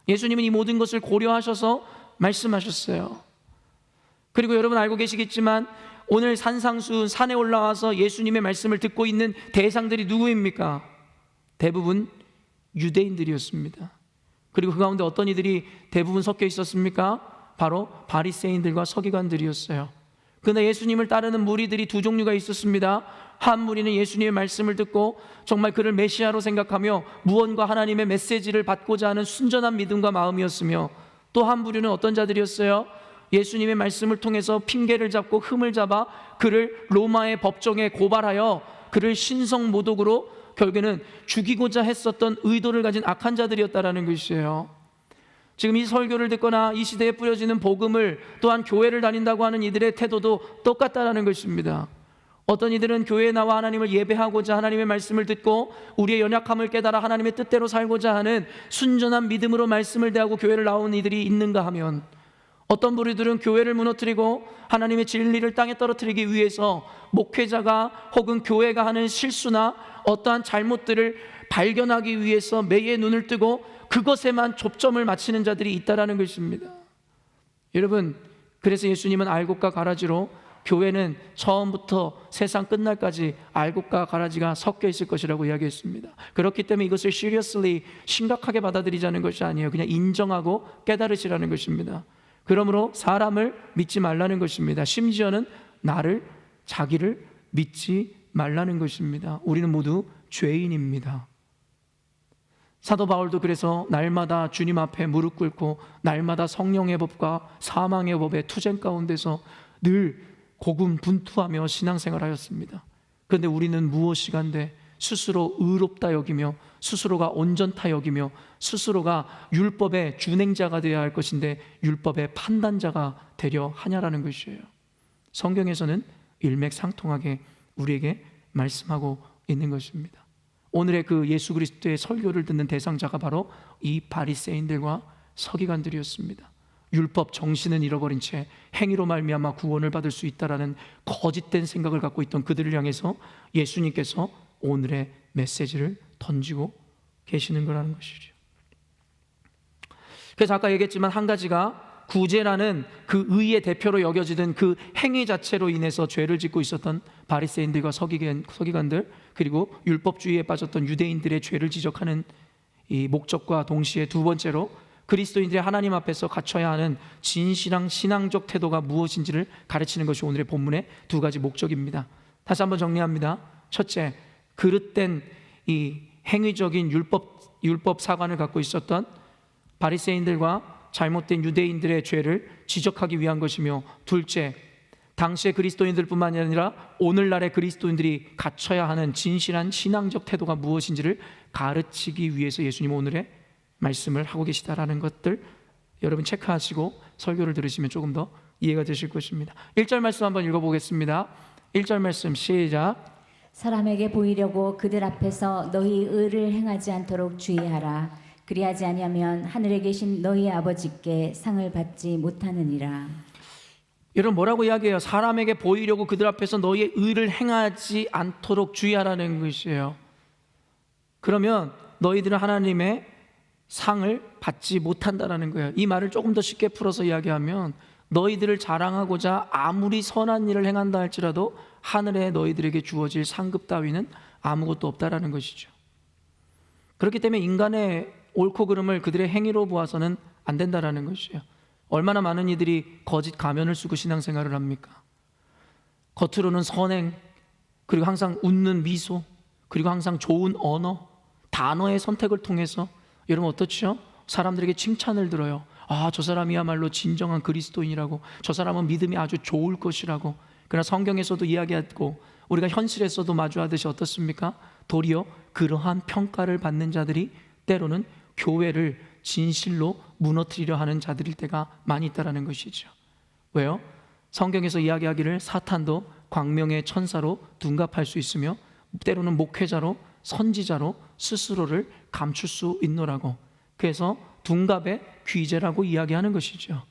예수님은 이 모든 것을 고려하셔서 말씀하셨어요. 그리고 여러분 알고 계시겠지만 오늘 산상수훈 산에 올라와서 예수님의 말씀을 듣고 있는 대상들이 누구입니까? 대부분 유대인들이었습니다. 그리고 그 가운데 어떤 이들이 대부분 섞여 있었습니까? 바로 바리새인들과 서기관들이었어요. 그러나 예수님을 따르는 무리들이 두 종류가 있었습니다. 한 무리는 예수님의 말씀을 듣고 정말 그를 메시아로 생각하며 무언가 하나님의 메시지를 받고자 하는 순전한 믿음과 마음이었으며, 또 한 부류는 어떤 자들이었어요? 예수님의 말씀을 통해서 핑계를 잡고 흠을 잡아 그를 로마의 법정에 고발하여 그를 신성모독으로 결국에는 죽이고자 했었던 의도를 가진 악한 자들이었다라는 것이에요. 지금 이 설교를 듣거나 이 시대에 뿌려지는 복음을, 또한 교회를 다닌다고 하는 이들의 태도도 똑같다라는 것입니다. 어떤 이들은 교회에 나와 하나님을 예배하고자 하나님의 말씀을 듣고 우리의 연약함을 깨달아 하나님의 뜻대로 살고자 하는 순전한 믿음으로 말씀을 대하고 교회를 나온 이들이 있는가 하면, 어떤 무리들은 교회를 무너뜨리고 하나님의 진리를 땅에 떨어뜨리기 위해서 목회자가 혹은 교회가 하는 실수나 어떠한 잘못들을 발견하기 위해서 매의 눈을 뜨고 그것에만 초점을 맞추는 자들이 있다라는 것입니다. 여러분, 그래서 예수님은 알곡과 가라지로 교회는 처음부터 세상 끝날까지 알곡과 가라지가 섞여 있을 것이라고 이야기했습니다. 그렇기 때문에 이것을 seriously, 심각하게 받아들이자는 것이 아니에요. 그냥 인정하고 깨달으시라는 것입니다. 그러므로 사람을 믿지 말라는 것입니다. 심지어는 자기를 믿지 말라는 것입니다. 우리는 모두 죄인입니다. 사도 바울도 그래서 날마다 주님 앞에 무릎 꿇고 날마다 성령의 법과 사망의 법의 투쟁 가운데서 늘 고군분투하며 신앙생활하였습니다. 그런데 우리는 무엇이간데 스스로 의롭다 여기며 스스로가 온전타 여기며 스스로가 율법의 준행자가 되어야 할 것인데 율법의 판단자가 되려 하냐라는 것이에요. 성경에서는 일맥상통하게 우리에게 말씀하고 있는 것입니다. 오늘의 그 예수 그리스도의 설교를 듣는 대상자가 바로 이 바리새인들과 서기관들이었습니다. 율법 정신은 잃어버린 채 행위로 말미암아 구원을 받을 수 있다라는 거짓된 생각을 갖고 있던 그들을 향해서 예수님께서 오늘의 메시지를 던지고 계시는 거라는 것이죠. 그래서 아까 얘기했지만 한 가지가 구제라는 그 의의 대표로 여겨지던 그 행위 자체로 인해서 죄를 짓고 있었던 바리새인들과 서기관들, 그리고 율법주의에 빠졌던 유대인들의 죄를 지적하는 이 목적과 동시에 두 번째로 그리스도인들이 하나님 앞에서 갖춰야 하는 진실한 신앙적 태도가 무엇인지를 가르치는 것이 오늘의 본문의 두 가지 목적입니다. 다시 한번 정리합니다. 첫째, 그릇된 이 행위적인 율법 사관을 갖고 있었던 바리새인들과 잘못된 유대인들의 죄를 지적하기 위한 것이며, 둘째, 당시의 그리스도인들뿐만 아니라 오늘날의 그리스도인들이 갖춰야 하는 진실한 신앙적 태도가 무엇인지를 가르치기 위해서 예수님 오늘의 말씀을 하고 계시다라는 것들 여러분 체크하시고 설교를 들으시면 조금 더 이해가 되실 것입니다. 1절 말씀 한번 읽어보겠습니다. 1절 말씀 시작. 사람에게 보이려고 그들 앞에서 너희 의를 행하지 않도록 주의하라. 그리하지 아니하면 하늘에 계신 너희 아버지께 상을 받지 못하느니라. 여러분 뭐라고 이야기해요? 사람에게 보이려고 그들 앞에서 너희의 의를 행하지 않도록 주의하라는 것이에요. 그러면 너희들은 하나님의 상을 받지 못한다라는 거예요. 이 말을 조금 더 쉽게 풀어서 이야기하면, 너희들을 자랑하고자 아무리 선한 일을 행한다 할지라도 하늘에 너희들에게 주어질 상급 따위는 아무것도 없다라는 것이죠. 그렇기 때문에 인간의 옳고 그름을 그들의 행위로 보아서는 안 된다라는 것이에요. 얼마나 많은 이들이 거짓 가면을 쓰고 신앙생활을 합니까? 겉으로는 선행, 그리고 항상 웃는 미소, 그리고 항상 좋은 언어, 단어의 선택을 통해서 여러분 어떻죠? 사람들에게 칭찬을 들어요. 아, 저 사람이야말로 진정한 그리스도인이라고, 저 사람은 믿음이 아주 좋을 것이라고. 그러나 성경에서도 이야기하고 우리가 현실에서도 마주하듯이 어떻습니까? 도리어 그러한 평가를 받는 자들이 때로는 교회를 진실로 무너뜨리려 하는 자들일 때가 많이 있다는 것이죠. 왜요? 성경에서 이야기하기를 사탄도 광명의 천사로 둔갑할 수 있으며 때로는 목회자로 선지자로 스스로를 감출 수 있노라고. 그래서 둔갑의 귀재라고 이야기하는 것이죠.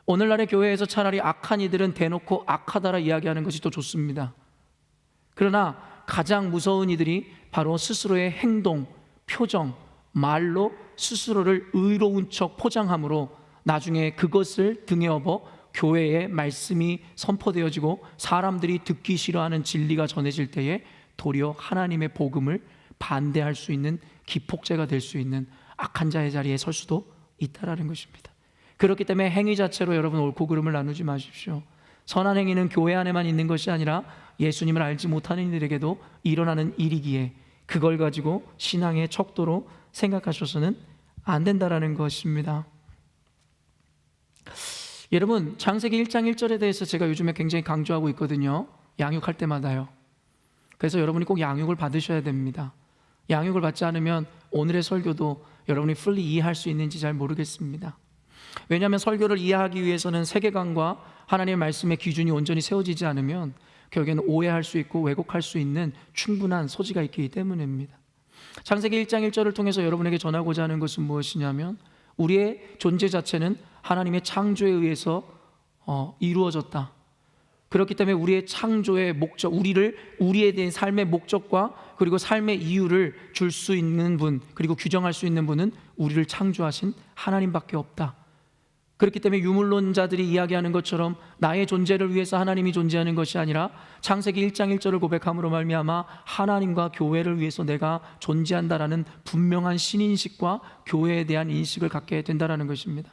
오늘날의 교회에서 차라리 악한 이들은 대놓고 악하다라 이야기하는 것이 더 좋습니다. 그러나 가장 무서운 이들이 바로 스스로의 행동, 표정, 말로 스스로를 의로운 척 포장함으로 나중에 그것을 등에 업어 교회의 말씀이 선포되어지고 사람들이 듣기 싫어하는 진리가 전해질 때에 도리어 하나님의 복음을 반대할 수 있는 기폭제가 될 수 있는 악한 자의 자리에 설 수도 있다라는 것입니다. 그렇기 때문에 행위 자체로 여러분 옳고 그름을 나누지 마십시오. 선한 행위는 교회 안에만 있는 것이 아니라 예수님을 알지 못하는 이들에게도 일어나는 일이기에 그걸 가지고 신앙의 척도로 생각하셔서는 안 된다라는 것입니다. 여러분 창세기 1장 1절에 대해서 제가 요즘에 굉장히 강조하고 있거든요. 양육할 때마다요. 그래서 여러분이 꼭 양육을 받으셔야 됩니다. 양육을 받지 않으면 오늘의 설교도 여러분이 풀리 이해할 수 있는지 잘 모르겠습니다. 왜냐하면 설교를 이해하기 위해서는 세계관과 하나님의 말씀의 기준이 온전히 세워지지 않으면 결국에는 오해할 수 있고 왜곡할 수 있는 충분한 소지가 있기 때문입니다. 창세기 1장 1절을 통해서 여러분에게 전하고자 하는 것은 무엇이냐면 우리의 존재 자체는 하나님의 창조에 의해서 이루어졌다. 그렇기 때문에 우리의 창조의 목적, 우리에 대한 삶의 목적과 그리고 삶의 이유를 줄 수 있는 분, 그리고 규정할 수 있는 분은 우리를 창조하신 하나님밖에 없다. 그렇기 때문에 유물론자들이 이야기하는 것처럼 나의 존재를 위해서 하나님이 존재하는 것이 아니라 창세기 1장 1절을 고백함으로 말미암아 하나님과 교회를 위해서 내가 존재한다라는 분명한 신인식과 교회에 대한 인식을 갖게 된다라는 것입니다.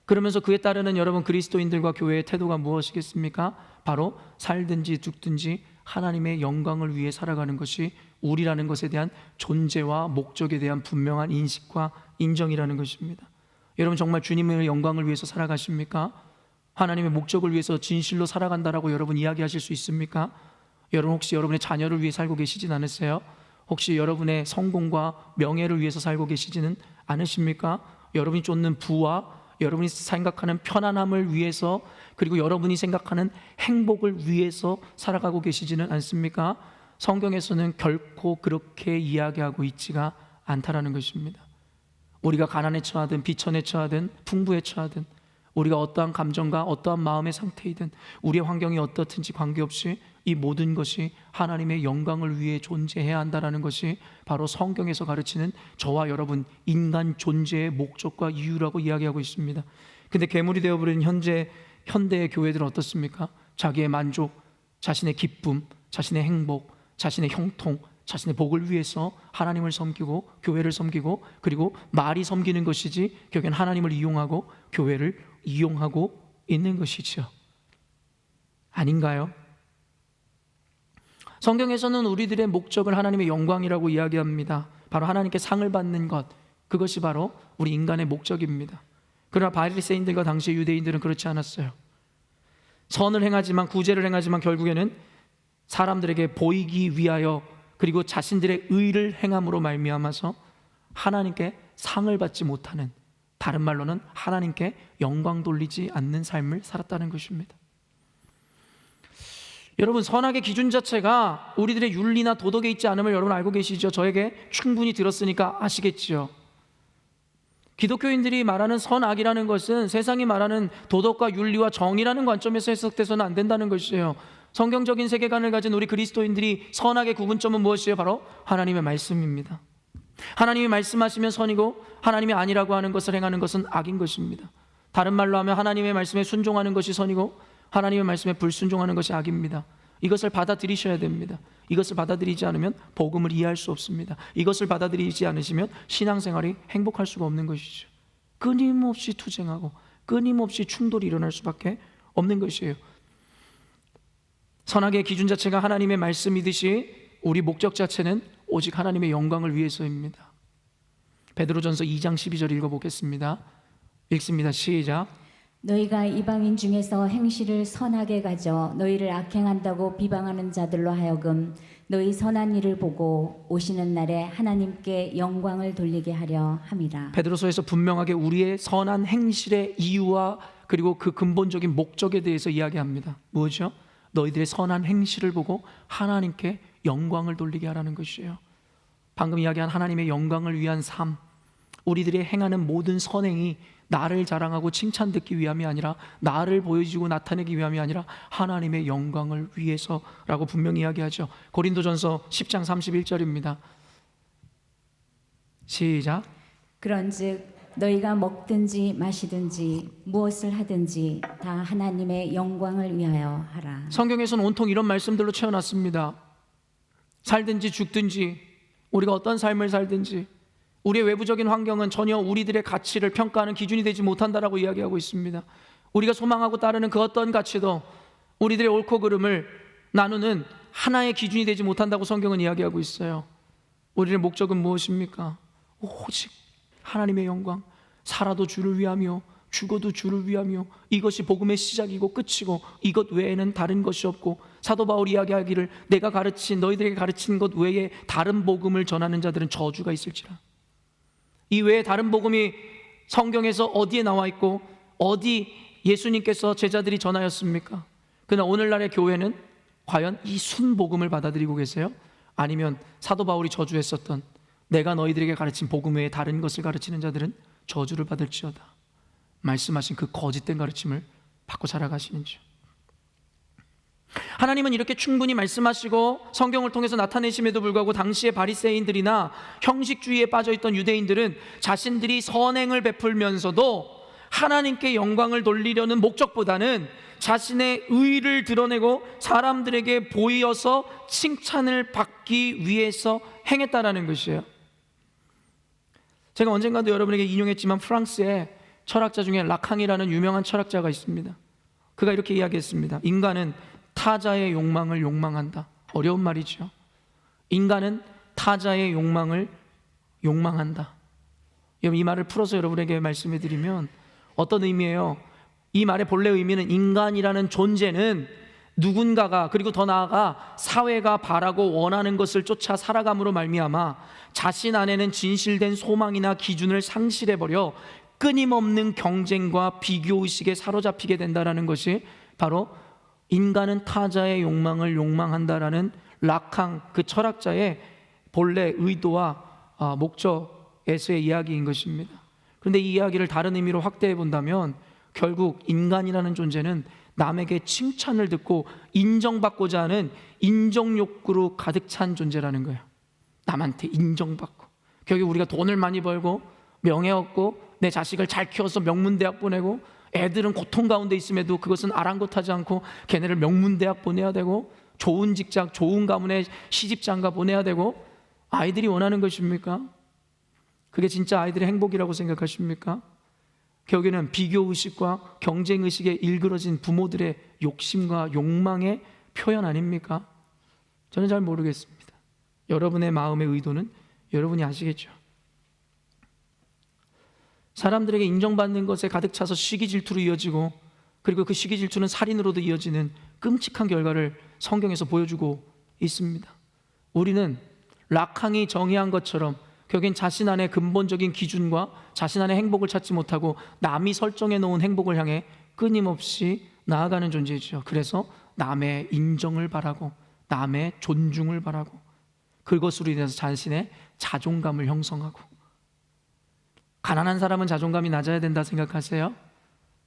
그러면서 그에 따르는 여러분 그리스도인들과 교회의 태도가 무엇이겠습니까? 바로 살든지 죽든지 하나님의 영광을 위해 살아가는 것이 우리라는 것에 대한 존재와 목적에 대한 분명한 인식과 인정이라는 것입니다. 여러분 정말 주님의 영광을 위해서 살아가십니까? 하나님의 목적을 위해서 진실로 살아간다라고 여러분 이야기하실 수 있습니까? 여러분 혹시 여러분의 자녀를 위해 살고 계시진 않으세요? 혹시 여러분의 성공과 명예를 위해서 살고 계시지는 않으십니까? 여러분이 쫓는 부와 여러분이 생각하는 편안함을 위해서 그리고 여러분이 생각하는 행복을 위해서 살아가고 계시지는 않습니까? 성경에서는 결코 그렇게 이야기하고 있지가 않다라는 것입니다. 우리가 가난에 처하든 비천에 처하든 풍부에 처하든 우리가 어떠한 감정과 어떠한 마음의 상태이든 우리의 환경이 어떻든지 관계없이 이 모든 것이 하나님의 영광을 위해 존재해야 한다는 것이 바로 성경에서 가르치는 저와 여러분 인간 존재의 목적과 이유라고 이야기하고 있습니다. 근데 괴물이 되어버린 현대의 교회들은 어떻습니까? 자기의 만족, 자신의 기쁨, 자신의 행복, 자신의 형통, 자신의 복을 위해서 하나님을 섬기고 교회를 섬기고 그리고 말이 섬기는 것이지 결국엔 하나님을 이용하고 교회를 이용하고 있는 것이죠. 아닌가요? 성경에서는 우리들의 목적을 하나님의 영광이라고 이야기합니다. 바로 하나님께 상을 받는 것, 그것이 바로 우리 인간의 목적입니다. 그러나 바리새인들과 당시 유대인들은 그렇지 않았어요. 선을 행하지만, 구제를 행하지만 결국에는 사람들에게 보이기 위하여, 그리고 자신들의 의를 행함으로 말미암아서 하나님께 상을 받지 못하는, 다른 말로는 하나님께 영광 돌리지 않는 삶을 살았다는 것입니다. 여러분, 선악의 기준 자체가 우리들의 윤리나 도덕에 있지 않음을 여러분 알고 계시죠? 저에게 충분히 들었으니까 아시겠지요? 기독교인들이 말하는 선악이라는 것은 세상이 말하는 도덕과 윤리와 정의라는 관점에서 해석돼서는 안 된다는 것이에요. 성경적인 세계관을 가진 우리 그리스도인들이 선악의 구분점은 무엇이에요? 바로 하나님의 말씀입니다. 하나님이 말씀하시면 선이고 하나님이 아니라고 하는 것을 행하는 것은 악인 것입니다. 다른 말로 하면 하나님의 말씀에 순종하는 것이 선이고 하나님의 말씀에 불순종하는 것이 악입니다. 이것을 받아들이셔야 됩니다. 이것을 받아들이지 않으면 복음을 이해할 수 없습니다. 이것을 받아들이지 않으시면 신앙생활이 행복할 수가 없는 것이죠. 끊임없이 투쟁하고 끊임없이 충돌이 일어날 수밖에 없는 것이에요. 선악의 기준 자체가 하나님의 말씀이듯이 우리 목적 자체는 오직 하나님의 영광을 위해서입니다. 베드로전서 2장 12절 읽어보겠습니다. 읽습니다. 시작. 너희가 이방인 중에서 행실을 선하게 가져 너희를 악행한다고 비방하는 자들로 하여금 너희 선한 일을 보고 오시는 날에 하나님께 영광을 돌리게 하려 함이라. 베드로서에서 분명하게 우리의 선한 행실의 이유와 그리고 그 근본적인 목적에 대해서 이야기합니다. 무엇이요? 너희들의 선한 행실을 보고 하나님께 영광을 돌리게 하라는 것이에요. 방금 이야기한 하나님의 영광을 위한 삶, 우리들이 행하는 모든 선행이 나를 자랑하고 칭찬 듣기 위함이 아니라, 나를 보여주고 나타내기 위함이 아니라 하나님의 영광을 위해서라고 분명히 이야기하죠. 고린도전서 10장 31절입니다. 시작. 그런즉 너희가 먹든지 마시든지 무엇을 하든지 다 하나님의 영광을 위하여 하라. 성경에서는 온통 이런 말씀들로 채워놨습니다. 살든지 죽든지, 우리가 어떤 삶을 살든지, 우리의 외부적인 환경은 전혀 우리들의 가치를 평가하는 기준이 되지 못한다라고 이야기하고 있습니다. 우리가 소망하고 따르는 그 어떤 가치도 우리들의 옳고 그름을 나누는 하나의 기준이 되지 못한다고 성경은 이야기하고 있어요. 우리의 목적은 무엇입니까? 오직 하나님의 영광, 살아도 주를 위하며 죽어도 주를 위하며, 이것이 복음의 시작이고 끝이고 이것 외에는 다른 것이 없고, 사도 바울이 이야기하기를 내가 가르친 너희들에게 가르친 것 외에 다른 복음을 전하는 자들은 저주가 있을지라. 이 외에 다른 복음이 성경에서 어디에 나와 있고 어디 예수님께서 제자들이 전하였습니까? 그러나 오늘날의 교회는 과연 이 순복음을 받아들이고 계세요? 아니면 사도 바울이 저주했었던 내가 너희들에게 가르친 복음 외에 다른 것을 가르치는 자들은 저주를 받을지어다 말씀하신 그 거짓된 가르침을 받고 살아가시는지요? 하나님은 이렇게 충분히 말씀하시고 성경을 통해서 나타내심에도 불구하고 당시의 바리새인들이나 형식주의에 빠져있던 유대인들은 자신들이 선행을 베풀면서도 하나님께 영광을 돌리려는 목적보다는 자신의 의를 드러내고 사람들에게 보여서 칭찬을 받기 위해서 행했다라는 것이에요. 제가 언젠가도 여러분에게 인용했지만 프랑스의 철학자 중에 라캉이라는 유명한 철학자가 있습니다. 그가 이렇게 이야기했습니다. 인간은 타자의 욕망을 욕망한다. 어려운 말이죠. 인간은 타자의 욕망을 욕망한다. 이 말을 풀어서 여러분에게 말씀해 드리면 어떤 의미예요? 이 말의 본래 의미는 인간이라는 존재는 누군가가, 그리고 더 나아가 사회가 바라고 원하는 것을 쫓아 살아감으로 말미암아 자신 안에는 진실된 소망이나 기준을 상실해버려 끊임없는 경쟁과 비교의식에 사로잡히게 된다는 것이 바로 인간은 타자의 욕망을 욕망한다라는 라캉 그 철학자의 본래 의도와 목적에서의 이야기인 것입니다. 그런데 이 이야기를 다른 의미로 확대해 본다면 결국 인간이라는 존재는 남에게 칭찬을 듣고 인정받고자 하는 인정욕구로 가득 찬 존재라는 거예요. 남한테 인정받고, 결국 우리가 돈을 많이 벌고 명예 얻고 내 자식을 잘 키워서 명문대학 보내고, 애들은 고통 가운데 있음에도 그것은 아랑곳하지 않고 걔네를 명문대학 보내야 되고, 좋은 직장, 좋은 가문에 시집장가 보내야 되고, 아이들이 원하는 것입니까? 그게 진짜 아이들의 행복이라고 생각하십니까? 결국에는 비교의식과 경쟁의식에 일그러진 부모들의 욕심과 욕망의 표현 아닙니까? 저는 잘 모르겠습니다. 여러분의 마음의 의도는 여러분이 아시겠죠. 사람들에게 인정받는 것에 가득 차서 시기 질투로 이어지고, 그리고 그 시기 질투는 살인으로도 이어지는 끔찍한 결과를 성경에서 보여주고 있습니다. 우리는 락항이 정의한 것처럼 결국엔 자신 안에 근본적인 기준과 자신 안에 행복을 찾지 못하고 남이 설정해 놓은 행복을 향해 끊임없이 나아가는 존재이죠. 그래서 남의 인정을 바라고 남의 존중을 바라고 그것으로 인해서 자신의 자존감을 형성하고. 가난한 사람은 자존감이 낮아야 된다 생각하세요?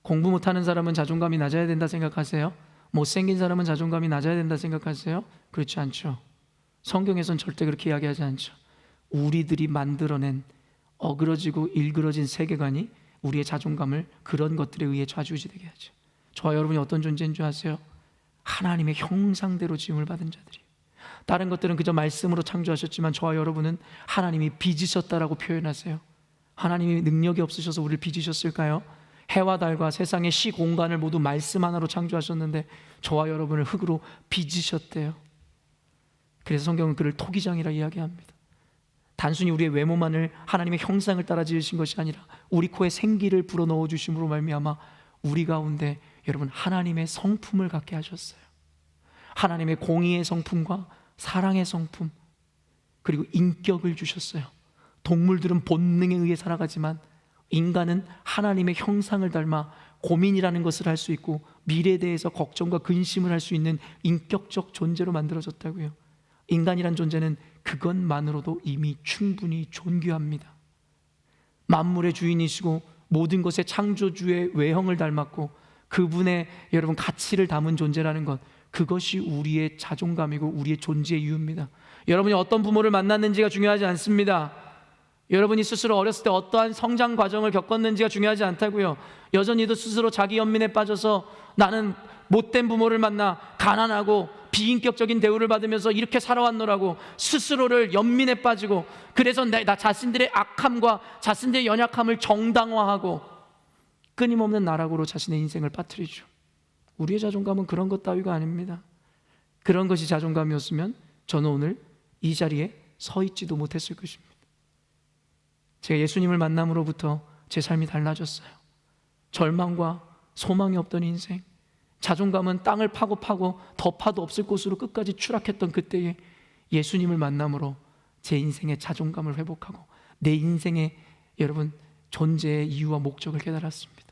공부 못하는 사람은 자존감이 낮아야 된다 생각하세요? 못생긴 사람은 자존감이 낮아야 된다 생각하세요? 그렇지 않죠. 성경에서는 절대 그렇게 이야기하지 않죠. 우리들이 만들어낸 어그러지고 일그러진 세계관이 우리의 자존감을 그런 것들에 의해 좌지우지되게 하죠. 저와 여러분이 어떤 존재인 줄 아세요? 하나님의 형상대로 지음을 받은 자들이에요. 다른 것들은 그저 말씀으로 창조하셨지만 저와 여러분은 하나님이 빚으셨다라고 표현하세요. 하나님이 능력이 없으셔서 우리를 빚으셨을까요? 해와 달과 세상의 시공간을 모두 말씀 하나로 창조하셨는데 저와 여러분을 흙으로 빚으셨대요. 그래서 성경은 그를 토기장이라 이야기합니다. 단순히 우리의 외모만을 하나님의 형상을 따라 지으신 것이 아니라 우리 코에 생기를 불어넣어 주심으로 말미암아 우리 가운데 여러분 하나님의 성품을 갖게 하셨어요. 하나님의 공의의 성품과 사랑의 성품, 그리고 인격을 주셨어요. 동물들은 본능에 의해 살아가지만 인간은 하나님의 형상을 닮아 고민이라는 것을 할 수 있고 미래에 대해서 걱정과 근심을 할 수 있는 인격적 존재로 만들어졌다고요. 인간이란 존재는 그것만으로도 이미 충분히 존귀합니다. 만물의 주인이시고 모든 것의 창조주의 외형을 닮았고 그분의 여러분 가치를 담은 존재라는 것, 그것이 우리의 자존감이고 우리의 존재의 이유입니다. 여러분이 어떤 부모를 만났는지가 중요하지 않습니다. 여러분이 스스로 어렸을 때 어떠한 성장 과정을 겪었는지가 중요하지 않다고요. 여전히도 스스로 자기 연민에 빠져서 나는 못된 부모를 만나 가난하고 비인격적인 대우를 받으면서 이렇게 살아왔노라고 스스로를 연민에 빠지고, 그래서 나 자신들의 악함과 자신들의 연약함을 정당화하고 끊임없는 나락으로 자신의 인생을 빠뜨리죠. 우리의 자존감은 그런 것 따위가 아닙니다. 그런 것이 자존감이었으면 저는 오늘 이 자리에 서 있지도 못했을 것입니다. 제가 예수님을 만남으로부터 제 삶이 달라졌어요. 절망과 소망이 없던 인생, 자존감은 땅을 파고 더 파도 없을 곳으로 끝까지 추락했던 그때에 예수님을 만남으로 제 인생의 자존감을 회복하고 내 인생의 여러분 존재의 이유와 목적을 깨달았습니다.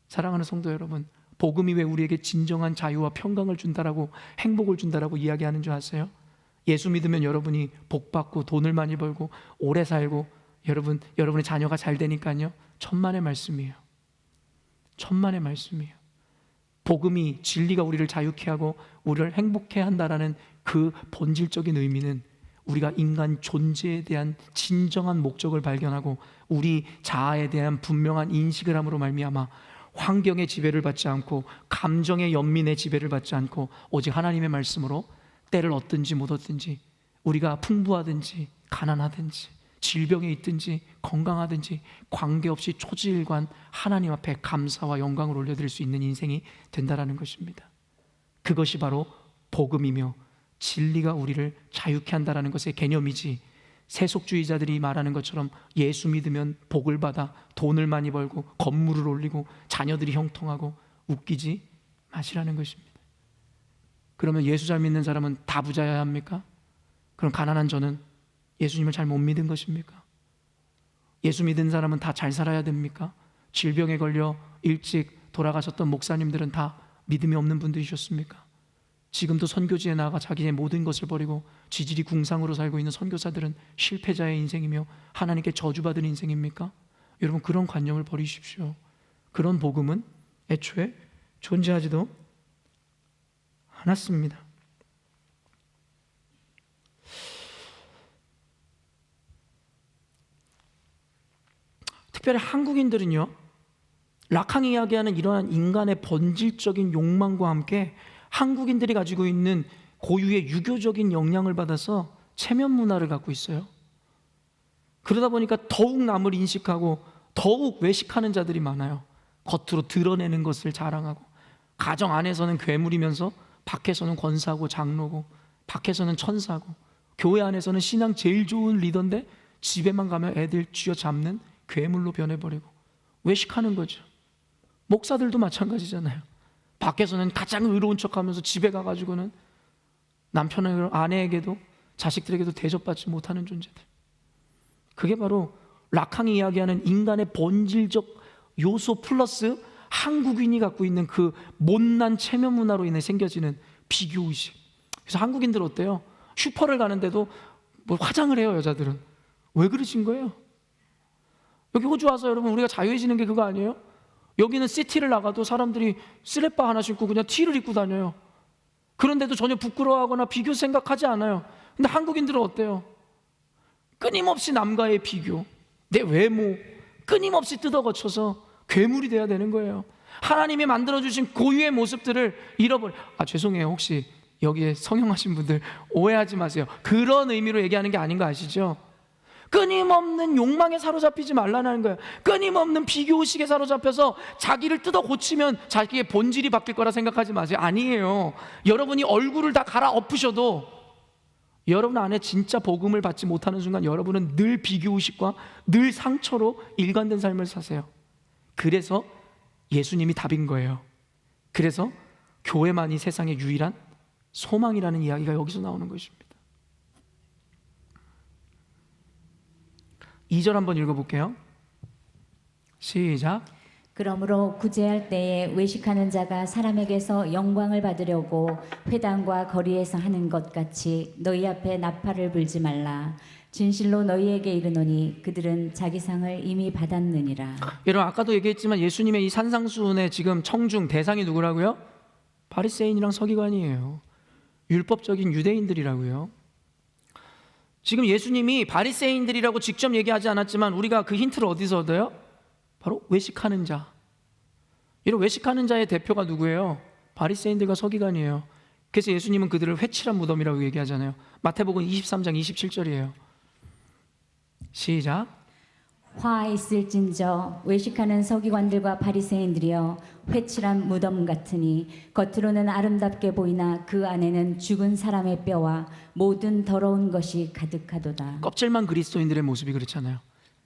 사랑하는 성도 여러분, 복음이 왜 우리에게 진정한 자유와 평강을 준다라고, 행복을 준다라고 이야기하는 줄 아세요? 예수 믿으면 여러분이 복받고 돈을 많이 벌고 오래 살고 여러분의 자녀가 잘 되니까요. 천만의 말씀이에요. 천만의 말씀이에요. 복음이, 진리가 우리를 자유케 하고 우리를 행복해 한다라는 그 본질적인 의미는 우리가 인간 존재에 대한 진정한 목적을 발견하고 우리 자아에 대한 분명한 인식을 함으로 말미암아 환경의 지배를 받지 않고 감정의 연민의 지배를 받지 않고 오직 하나님의 말씀으로 때를 얻든지 못 얻든지, 우리가 풍부하든지 가난하든지 질병에 있든지 건강하든지 관계없이 초지일관 하나님 앞에 감사와 영광을 올려드릴 수 있는 인생이 된다라는 것입니다. 그것이 바로 복음이며 진리가 우리를 자유케 한다라는 것의 개념이지, 세속주의자들이 말하는 것처럼 예수 믿으면 복을 받아 돈을 많이 벌고 건물을 올리고 자녀들이 형통하고 웃기지 마시라는 것입니다. 그러면 예수 잘 믿는 사람은 다 부자여야 합니까? 그럼 가난한 저는 예수님을 잘 못 믿은 것입니까? 예수 믿은 사람은 다 잘 살아야 됩니까? 질병에 걸려 일찍 돌아가셨던 목사님들은 다 믿음이 없는 분들이셨습니까? 지금도 선교지에 나가 자기의 모든 것을 버리고 지질이 궁상으로 살고 있는 선교사들은 실패자의 인생이며 하나님께 저주받은 인생입니까? 여러분, 그런 관념을 버리십시오. 그런 복음은 애초에 존재하지도 않았습니다. 특별히 한국인들은요, 락항이 이야기하는 이러한 인간의 본질적인 욕망과 함께 한국인들이 가지고 있는 고유의 유교적인 영향을 받아서 체면 문화를 갖고 있어요. 그러다 보니까 더욱 남을 인식하고 더욱 외식하는 자들이 많아요. 겉으로 드러내는 것을 자랑하고, 가정 안에서는 괴물이면서 밖에서는 권사고 장로고, 밖에서는 천사고, 교회 안에서는 신앙 제일 좋은 리더인데 집에만 가면 애들 쥐어잡는 괴물로 변해버리고, 외식하는 거죠. 목사들도 마찬가지잖아요. 밖에서는 가장 의로운 척하면서 집에 가가지고는 남편에게도 아내에게도 자식들에게도 대접받지 못하는 존재들. 그게 바로 락항이 이야기하는 인간의 본질적 요소 플러스 한국인이 갖고 있는 그 못난 체면 문화로 인해 생겨지는 비교의식. 그래서 한국인들 어때요? 슈퍼를 가는데도 뭐 화장을 해요, 여자들은. 왜 그러신 거예요? 여기 호주 와서 여러분 우리가 자유해지는 게 그거 아니에요? 여기는 시티를 나가도 사람들이 슬랩바 하나 신고 그냥 티를 입고 다녀요. 그런데도 전혀 부끄러워하거나 비교 생각하지 않아요. 근데 한국인들은 어때요? 끊임없이 남과의 비교, 내 외모 끊임없이 뜯어거쳐서 괴물이 돼야 되는 거예요. 하나님이 만들어주신 고유의 모습들을 잃어버려. 죄송해요. 혹시 여기에 성형하신 분들 오해하지 마세요. 그런 의미로 얘기하는 게 아닌 거 아시죠? 끊임없는 욕망에 사로잡히지 말라는 거예요. 끊임없는 비교의식에 사로잡혀서 자기를 뜯어 고치면 자기의 본질이 바뀔 거라 생각하지 마세요. 아니에요. 여러분이 얼굴을 다 갈아엎으셔도 여러분 안에 진짜 복음을 받지 못하는 순간 여러분은 늘 비교의식과 늘 상처로 일관된 삶을 사세요. 그래서 예수님이 답인 거예요. 그래서 교회만이 세상의 유일한 소망이라는 이야기가 여기서 나오는 것입니다. 2절 한번 읽어볼게요. 시작. 그러므로 구제할 때에 외식하는 자가 사람에게서 영광을 받으려고 회당과 거리에서 하는 것 같이 너희 앞에 나팔을 불지 말라. 진실로 너희에게 이르노니 그들은 자기 상을 이미 받았느니라. 여러분 아까도 얘기했지만 예수님의 이 산상수훈의 지금 청중 대상이 누구라고요? 바리새인이랑 서기관이에요. 율법적인 유대인들이라고요. 지금 예수님이 바리새인들이라고 직접 얘기하지 않았지만 우리가 그 힌트를 어디서 얻어요? 바로 외식하는 자. 이런 외식하는 자의 대표가 누구예요? 바리새인들과 서기관이에요. 그래서 예수님은 그들을 회칠한 무덤이라고 얘기하잖아요. 마태복음 23장 27절이에요. 시작. 화 있을진저 외식하는 서기관들과 바리새인들이여 회칠한 무덤 같으니 겉으로는 아름답게 보이나 그 안에는 죽은 사람의 뼈와 모든 더러운 것이 가득하도다. 껍질만 그리스도인들의 모습이 그렇잖아요.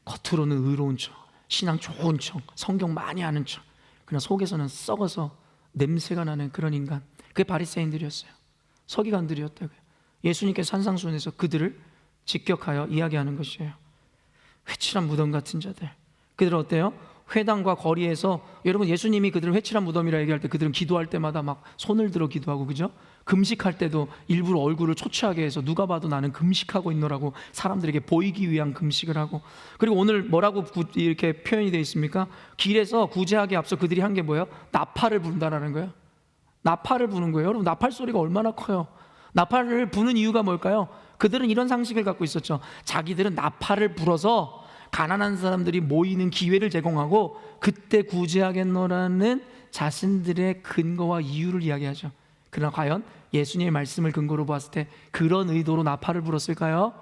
겉으로는 의로운 척, 신앙 좋은 척, 성경 많이 아는 척, 그러나 속에서는 썩어서 냄새가 나는 그런 인간. 그게 바리새인들이었어요. 서기관들이었다고요. 예수님께서 산상수훈에서 그들을 직격하여 이야기하는 것이에요. 회칠한 무덤 같은 자들. 그들은 어때요? 회당과 거리에서, 여러분 예수님이 그들을 회칠한 무덤이라 얘기할 때 그들은 기도할 때마다 막 손을 들어 기도하고, 그죠? 금식할 때도 일부러 얼굴을 초췌하게 해서 누가 봐도 나는 금식하고 있노라고 사람들에게 보이기 위한 금식을 하고, 그리고 오늘 뭐라고 이렇게 표현이 되어 있습니까? 길에서 구제하기 앞서 그들이 한 게 뭐예요? 나팔을 분다라는 거예요. 나팔을 부는 거예요. 여러분 나팔 소리가 얼마나 커요. 나팔을 부는 이유가 뭘까요? 그들은 이런 상식을 갖고 있었죠. 자기들은 나팔을 불어서 가난한 사람들이 모이는 기회를 제공하고 그때 구제하겠노라는 자신들의 근거와 이유를 이야기하죠. 그러나 과연 예수님의 말씀을 근거로 봤을 때 그런 의도로 나팔을 불었을까요?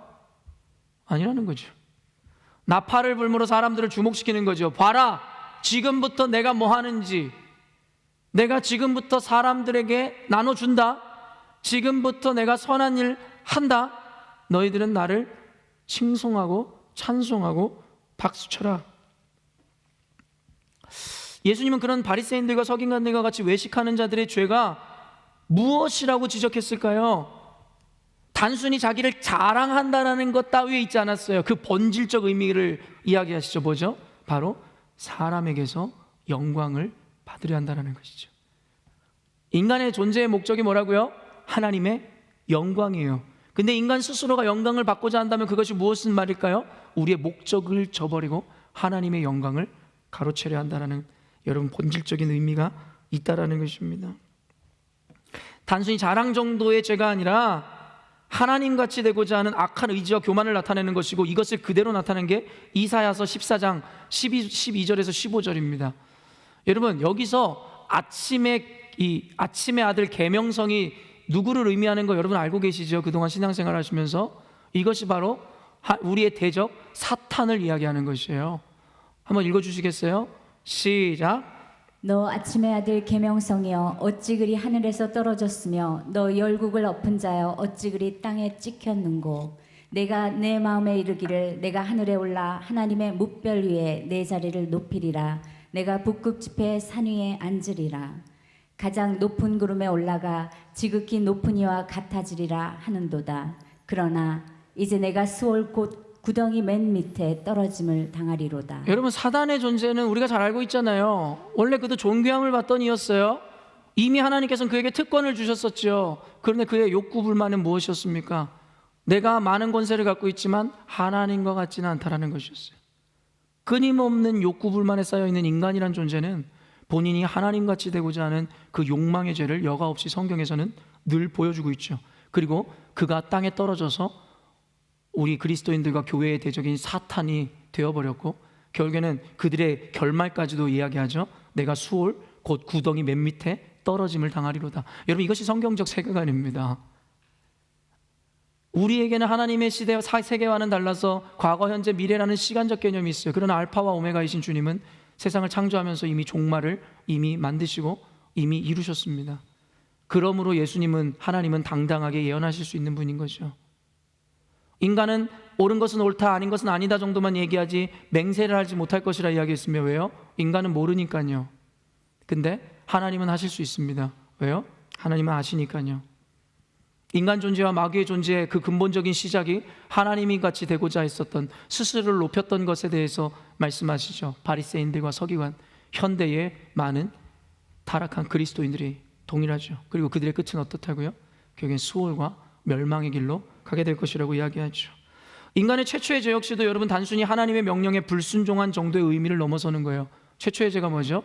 아니라는 거죠. 나팔을 불므로 사람들을 주목시키는 거죠. 봐라, 지금부터 내가 뭐 하는지, 내가 지금부터 사람들에게 나눠준다. 지금부터 내가 선한 일 한다. 너희들은 나를 칭송하고 찬송하고 박수쳐라. 예수님은 그런 바리새인들과 서기관들과 같이 외식하는 자들의 죄가 무엇이라고 지적했을까요? 단순히 자기를 자랑한다는 것 따위에 있지 않았어요. 그 본질적 의미를 이야기하시죠. 뭐죠? 바로 사람에게서 영광을 받으려 한다는 것이죠. 인간의 존재의 목적이 뭐라고요? 하나님의 영광이에요. 근데 인간 스스로가 영광을 받고자 한다면 그것이 무엇인 말일까요? 우리의 목적을 저버리고 하나님의 영광을 가로채려 한다는, 여러분 본질적인 의미가 있다라는 것입니다. 단순히 자랑 정도의 죄가 아니라 하나님같이 되고자 하는 악한 의지와 교만을 나타내는 것이고, 이것을 그대로 나타낸 게 이사야서 14장 12절에서 15절입니다. 여러분 여기서 아침의 아들 계명성이 누구를 의미하는 거 여러분 알고 계시죠? 그동안 신앙생활 하시면서 이것이 바로 우리의 대적 사탄을 이야기하는 것이에요. 한번 읽어주시겠어요? 시작. 너 아침의 아들 계명성이여 어찌 그리 하늘에서 떨어졌으며 너 열국을 엎은 자여 어찌 그리 땅에 찍혔는고. 내가 내 마음에 이르기를 내가 하늘에 올라 하나님의 뭇별 위에 내 자리를 높이리라. 내가 북극 지폐 산 위에 앉으리라. 가장 높은 구름에 올라가 지극히 높은 이와 같아지리라 하는도다. 그러나 이제 내가 수월 곧 구덩이 맨 밑에 떨어짐을 당하리로다. 여러분, 사단의 존재는 우리가 잘 알고 있잖아요. 원래 그도 존귀함을 받던 이였어요. 이미 하나님께서는 그에게 특권을 주셨었죠. 그런데 그의 욕구 불만은 무엇이었습니까? 내가 많은 권세를 갖고 있지만 하나님과 같지는 않다라는 것이었어요. 끊임없는 욕구 불만에 쌓여있는 인간이란 존재는 본인이 하나님같이 되고자 하는 그 욕망의 죄를 여과 없이 성경에서는 늘 보여주고 있죠. 그리고 그가 땅에 떨어져서 우리 그리스도인들과 교회의 대적인 사탄이 되어버렸고, 결국에는 그들의 결말까지도 이야기하죠. 내가 수월 곧 구덩이 맨 밑에 떨어짐을 당하리로다. 여러분, 이것이 성경적 세계관입니다. 우리에게는 하나님의 시대와 세계와는 달라서 과거, 현재, 미래라는 시간적 개념이 있어요. 그러나 알파와 오메가이신 주님은 세상을 창조하면서 이미 종말을 이미 만드시고 이미 이루셨습니다. 그러므로 예수님은, 하나님은 당당하게 예언하실 수 있는 분인 거죠. 인간은 옳은 것은 옳다, 아닌 것은 아니다 정도만 얘기하지 맹세를 하지 못할 것이라 이야기했으며, 왜요? 인간은 모르니까요. 근데 하나님은 하실 수 있습니다. 왜요? 하나님은 아시니까요. 인간 존재와 마귀의 존재의 그 근본적인 시작이 하나님이 같이 되고자 했었던, 스스로를 높였던 것에 대해서 말씀하시죠. 바리새인들과 서기관, 현대의 많은 타락한 그리스도인들이 동일하죠. 그리고 그들의 끝은 어떻다고요? 결국엔 수월과 멸망의 길로 가게 될 것이라고 이야기하죠. 인간의 최초의 죄 역시도 여러분 단순히 하나님의 명령에 불순종한 정도의 의미를 넘어서는 거예요. 최초의 죄가 뭐죠?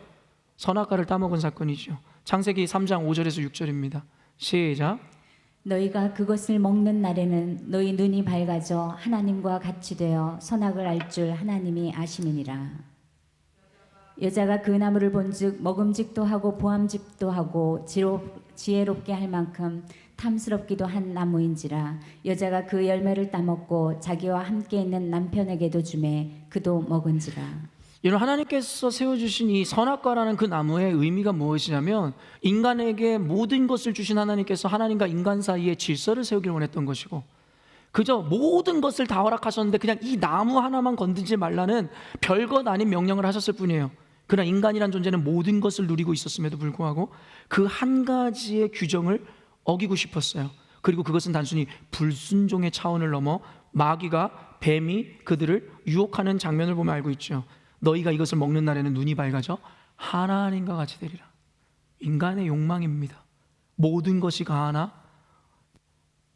선악과를 따먹은 사건이죠. 창세기 3장 5절에서 6절입니다. 시작. 너희가 그것을 먹는 날에는 너희 눈이 밝아져 하나님과 같이 되어 선악을 알 줄 하나님이 아심이니라. 여자가 그 나무를 본즉 먹음직도 하고 보암직도 하고 지혜롭게 할 만큼 탐스럽기도 한 나무인지라. 여자가 그 열매를 따먹고 자기와 함께 있는 남편에게도 주매 그도 먹은지라. 여러분, 하나님께서 세워주신 이 선악과라는 그 나무의 의미가 무엇이냐면, 인간에게 모든 것을 주신 하나님께서 하나님과 인간 사이에 질서를 세우길 원했던 것이고, 그저 모든 것을 다 허락하셨는데 그냥 이 나무 하나만 건드리지 말라는 별것 아닌 명령을 하셨을 뿐이에요. 그러나 인간이란 존재는 모든 것을 누리고 있었음에도 불구하고 그 한 가지의 규정을 어기고 싶었어요. 그리고 그것은 단순히 불순종의 차원을 넘어 마귀가, 뱀이 그들을 유혹하는 장면을 보면 알고 있죠. 너희가 이것을 먹는 날에는 눈이 밝아져 하나님과 같이 되리라. 인간의 욕망입니다. 모든 것이 가하나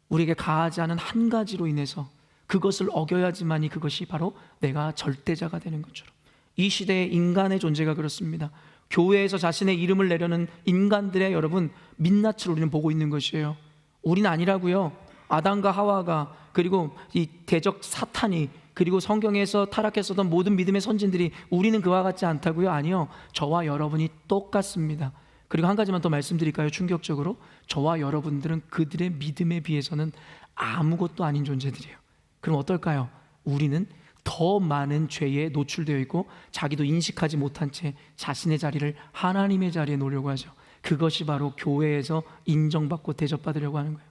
우리에게 가하지 않은 한 가지로 인해서 그것을 어겨야지만이 그것이 바로 내가 절대자가 되는 것처럼, 이 시대의 인간의 존재가 그렇습니다. 교회에서 자신의 이름을 내려는 인간들의 여러분 민낯을 우리는 보고 있는 것이에요. 우리는 아니라고요. 아담과 하와가, 그리고 이 대적 사탄이, 그리고 성경에서 타락했었던 모든 믿음의 선진들이 우리는 그와 같지 않다고요? 아니요. 저와 여러분이 똑같습니다. 그리고 한 가지만 더 말씀드릴까요? 충격적으로 저와 여러분들은 그들의 믿음에 비해서는 아무것도 아닌 존재들이에요. 그럼 어떨까요? 우리는 더 많은 죄에 노출되어 있고 자기도 인식하지 못한 채 자신의 자리를 하나님의 자리에 놓으려고 하죠. 그것이 바로 교회에서 인정받고 대접받으려고 하는 거예요.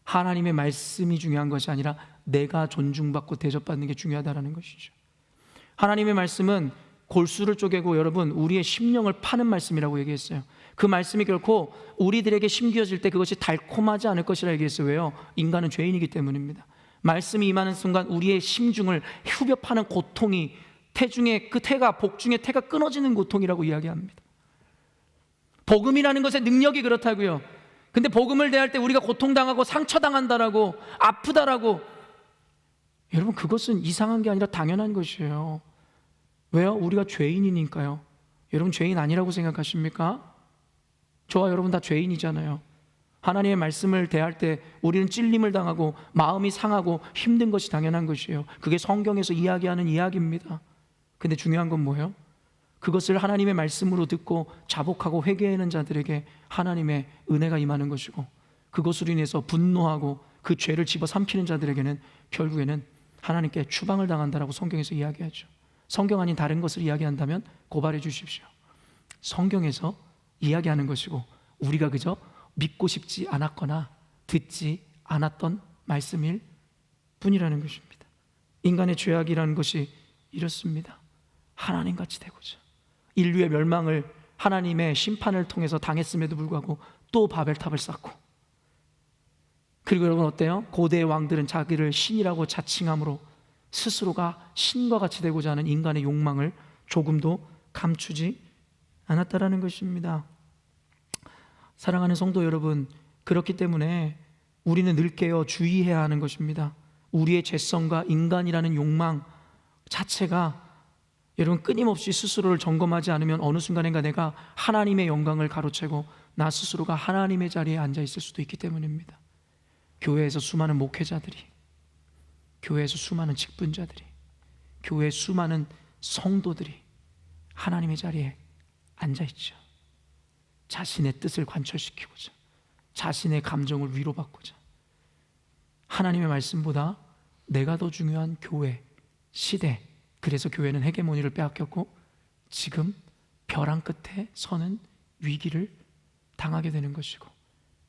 하나님의 말씀이 중요한 것이 아니라 내가 존중받고 대접받는 게 중요하다는 것이죠. 하나님의 말씀은 골수를 쪼개고 여러분 우리의 심령을 파는 말씀이라고 얘기했어요. 그 말씀이 결코 우리들에게 심겨질 때 그것이 달콤하지 않을 것이라 얘기했어요. 왜요? 인간은 죄인이기 때문입니다. 말씀이 임하는 순간 우리의 심중을 후벼 파는 고통이 태중의 그 태가, 복중의 태가 끊어지는 고통이라고 이야기합니다. 복음이라는 것의 능력이 그렇다고요. 근데 복음을 대할 때 우리가 고통당하고 상처당한다라고, 아프다라고, 여러분 그것은 이상한 게 아니라 당연한 것이에요. 왜요? 우리가 죄인이니까요. 여러분 죄인 아니라고 생각하십니까? 저와 여러분 다 죄인이잖아요. 하나님의 말씀을 대할 때 우리는 찔림을 당하고 마음이 상하고 힘든 것이 당연한 것이에요. 그게 성경에서 이야기하는 이야기입니다. 근데 중요한 건 뭐예요? 그것을 하나님의 말씀으로 듣고 자복하고 회개하는 자들에게 하나님의 은혜가 임하는 것이고, 그것으로 인해서 분노하고 그 죄를 집어삼키는 자들에게는 결국에는 하나님께 추방을 당한다라고 성경에서 이야기하죠. 성경 아닌 다른 것을 이야기한다면 고발해 주십시오. 성경에서 이야기하는 것이고 우리가 그저 믿고 싶지 않았거나 듣지 않았던 말씀일 뿐이라는 것입니다. 인간의 죄악이라는 것이 이렇습니다. 하나님같이 되고자 인류의 멸망을 하나님의 심판을 통해서 당했음에도 불구하고 또 바벨탑을 쌓고, 그리고 여러분 어때요? 고대의 왕들은 자기를 신이라고 자칭함으로 스스로가 신과 같이 되고자 하는 인간의 욕망을 조금도 감추지 않았다라는 것입니다. 사랑하는 성도 여러분, 그렇기 때문에 우리는 늘 깨어 주의해야 하는 것입니다. 우리의 죄성과 인간이라는 욕망 자체가 여러분 끊임없이 스스로를 점검하지 않으면 어느 순간인가 내가 하나님의 영광을 가로채고 나 스스로가 하나님의 자리에 앉아 있을 수도 있기 때문입니다. 교회에서 수많은 목회자들이, 교회에서 수많은 직분자들이, 교회의 수많은 성도들이 하나님의 자리에 앉아 있죠. 자신의 뜻을 관철시키고자, 자신의 감정을 위로받고자, 하나님의 말씀보다 내가 더 중요한 교회, 시대, 그래서 교회는 헤게모니를 빼앗겼고 지금 벼랑 끝에 서는 위기를 당하게 되는 것이고,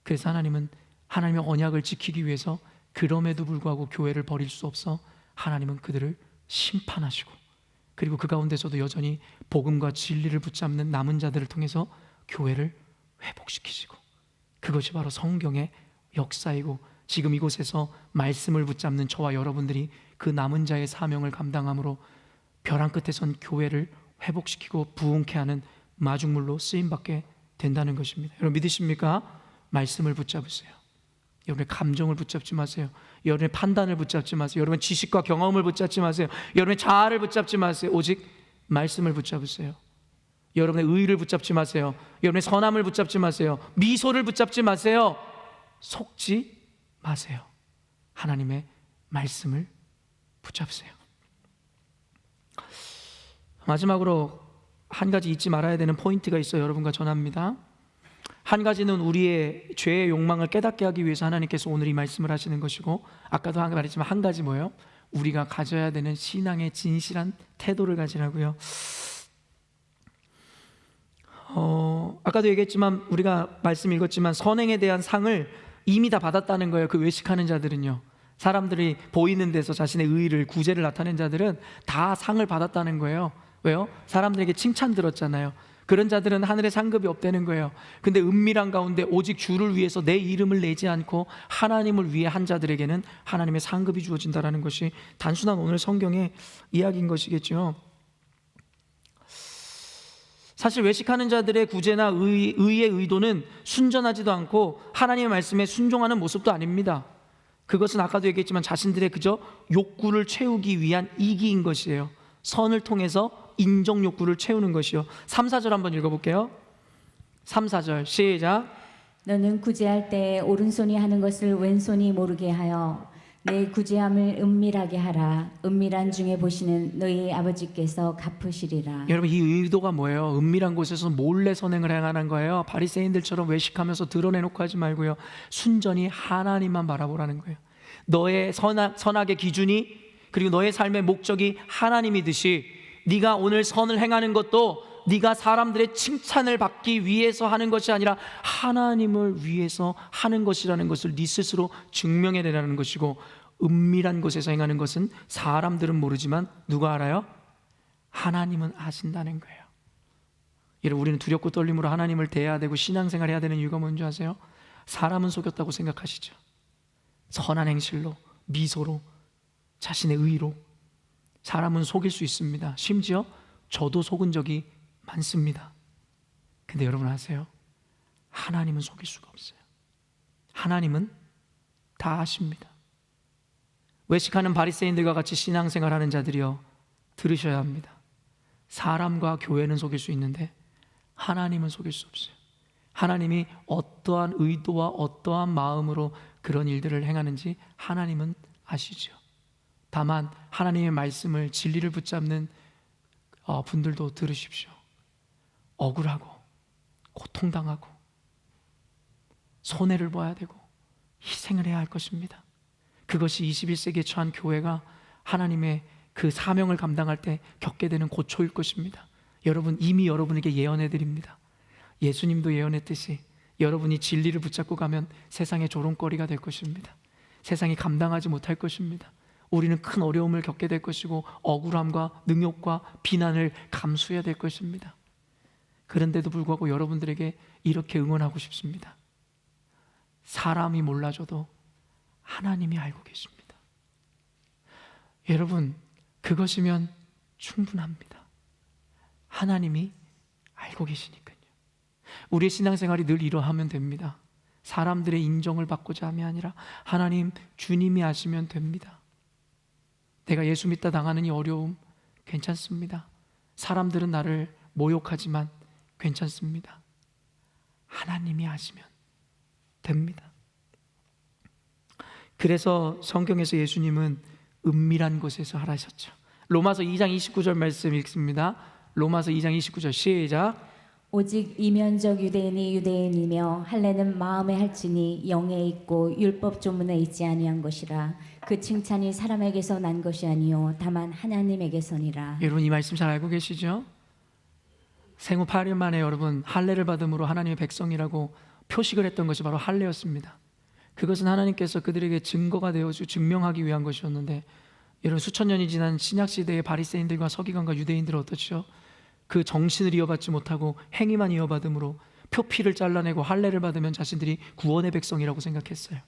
그래서 하나님은 하나님의 언약을 지키기 위해서 그럼에도 불구하고 교회를 버릴 수 없어 하나님은 그들을 심판하시고, 그리고 그 가운데서도 여전히 복음과 진리를 붙잡는 남은 자들을 통해서 교회를 회복시키시고, 그것이 바로 성경의 역사이고 지금 이곳에서 말씀을 붙잡는 저와 여러분들이 그 남은 자의 사명을 감당함으로 벼랑 끝에 선 교회를 회복시키고 부흥케 하는 마중물로 쓰임받게 된다는 것입니다. 여러분 믿으십니까? 말씀을 붙잡으세요. 여러분의 감정을 붙잡지 마세요. 여러분의 판단을 붙잡지 마세요. 여러분의 지식과 경험을 붙잡지 마세요. 여러분의 자아를 붙잡지 마세요. 오직 말씀을 붙잡으세요. 여러분의 의의를 붙잡지 마세요. 여러분의 선함을 붙잡지 마세요. 미소를 붙잡지 마세요. 속지 마세요. 하나님의 말씀을 붙잡으세요. 마지막으로 한 가지 잊지 말아야 되는 포인트가 있어요. 여러분과 전합니다. 한 가지는 우리의 죄의 욕망을 깨닫게 하기 위해서 하나님께서 오늘 이 말씀을 하시는 것이고, 아까도 말했지만 한 가지 뭐예요? 우리가 가져야 되는 신앙의 진실한 태도를 가지라고요. 아까도 얘기했지만 우리가 말씀 읽었지만 선행에 대한 상을 이미 다 받았다는 거예요. 그 외식하는 자들은요, 사람들이 보이는 데서 자신의 의의를, 구제를 나타낸 자들은 다 상을 받았다는 거예요. 왜요? 사람들에게 칭찬 들었잖아요. 그런 자들은 하늘에 상급이 없다는 거예요. 근데 은밀한 가운데 오직 주를 위해서 내 이름을 내지 않고 하나님을 위해 한 자들에게는 하나님의 상급이 주어진다는 것이 단순한 오늘 성경의 이야기인 것이겠죠. 사실 외식하는 자들의 구제나 의의 의도는 순전하지도 않고 하나님의 말씀에 순종하는 모습도 아닙니다. 그것은 아까도 얘기했지만 자신들의 그저 욕구를 채우기 위한 이기인 것이에요. 선을 통해서 인정 욕구를 채우는 것이요. 3, 4절 한번 읽어볼게요. 3, 4절 시작. 너는 구제할 때 오른손이 하는 것을 왼손이 모르게 하여 내 구제함을 은밀하게 하라. 은밀한 중에 보시는 너희 아버지께서 갚으시리라. 여러분 이 의도가 뭐예요? 은밀한 곳에서 몰래 선행을 행하는 거예요. 바리새인들처럼 외식하면서 드러내놓고 하지 말고요, 순전히 하나님만 바라보라는 거예요. 너의 선악의 기준이, 그리고 너의 삶의 목적이 하나님이듯이 네가 오늘 선을 행하는 것도 네가 사람들의 칭찬을 받기 위해서 하는 것이 아니라 하나님을 위해서 하는 것이라는 것을 네 스스로 증명해내라는 것이고, 은밀한 곳에서 행하는 것은 사람들은 모르지만 누가 알아요? 하나님은 아신다는 거예요. 여러분 우리는 두렵고 떨림으로 하나님을 대해야 되고 신앙생활 해야 되는 이유가 뭔지 아세요? 사람은 속였다고 생각하시죠. 선한 행실로, 미소로, 자신의 의로 사람은 속일 수 있습니다. 심지어 저도 속은 적이 많습니다. 근데 여러분 아세요? 하나님은 속일 수가 없어요. 하나님은 다 아십니다. 외식하는 바리새인들과 같이 신앙생활하는 자들이여 들으셔야 합니다. 사람과 교회는 속일 수 있는데 하나님은 속일 수 없어요. 하나님이 어떠한 의도와 어떠한 마음으로 그런 일들을 행하는지 하나님은 아시죠. 다만 하나님의 말씀을, 진리를 붙잡는 분들도 들으십시오. 억울하고 고통당하고 손해를 봐야 되고 희생을 해야 할 것입니다. 그것이 21세기에 처한 교회가 하나님의 그 사명을 감당할 때 겪게 되는 고초일 것입니다. 여러분 이미 여러분에게 예언해 드립니다. 예수님도 예언했듯이 여러분이 진리를 붙잡고 가면 세상의 조롱거리가 될 것입니다. 세상이 감당하지 못할 것입니다. 우리는 큰 어려움을 겪게 될 것이고 억울함과 능욕과 비난을 감수해야 될 것입니다. 그런데도 불구하고 여러분들에게 이렇게 응원하고 싶습니다. 사람이 몰라줘도 하나님이 알고 계십니다. 여러분, 그것이면 충분합니다. 하나님이 알고 계시니까요. 우리의 신앙생활이 늘 이러하면 됩니다. 사람들의 인정을 받고자 함이 아니라 하나님, 주님이 아시면 됩니다. 내가 예수 믿다 당하는 이 어려움 괜찮습니다. 사람들은 나를 모욕하지만 괜찮습니다. 하나님이 아시면 됩니다. 그래서 성경에서 예수님은 은밀한 곳에서 하라셨죠. 로마서 2장 29절 말씀 읽습니다. 로마서 2장 29절 시작. 오직 이면적 유대인이 유대인이며 할례는 마음에 할지니 영에 있고 율법 조문에 있지 아니한 것이라. 그 칭찬이 사람에게서 난 것이 아니요 다만 하나님에게서니라. 여러분, 이 말씀 잘 알고 계시죠? 생후 8일 만에 여러분 할례를 받음으로 하나님의 백성이라고 표식을 했던 것이 바로 할례였습니다. 그것은 하나님께서 그들에게 증거가 되어주 증명하기 위한 것이었는데, 여러분 수천 년이 지난 신약 시대의 바리새인들과 서기관과 유대인들은 어떻죠? 그 정신을 이어받지 못하고 행위만 이어받음으로 표피를 잘라내고 할례를 받으면 자신들이 구원의 백성이라고 생각했어요.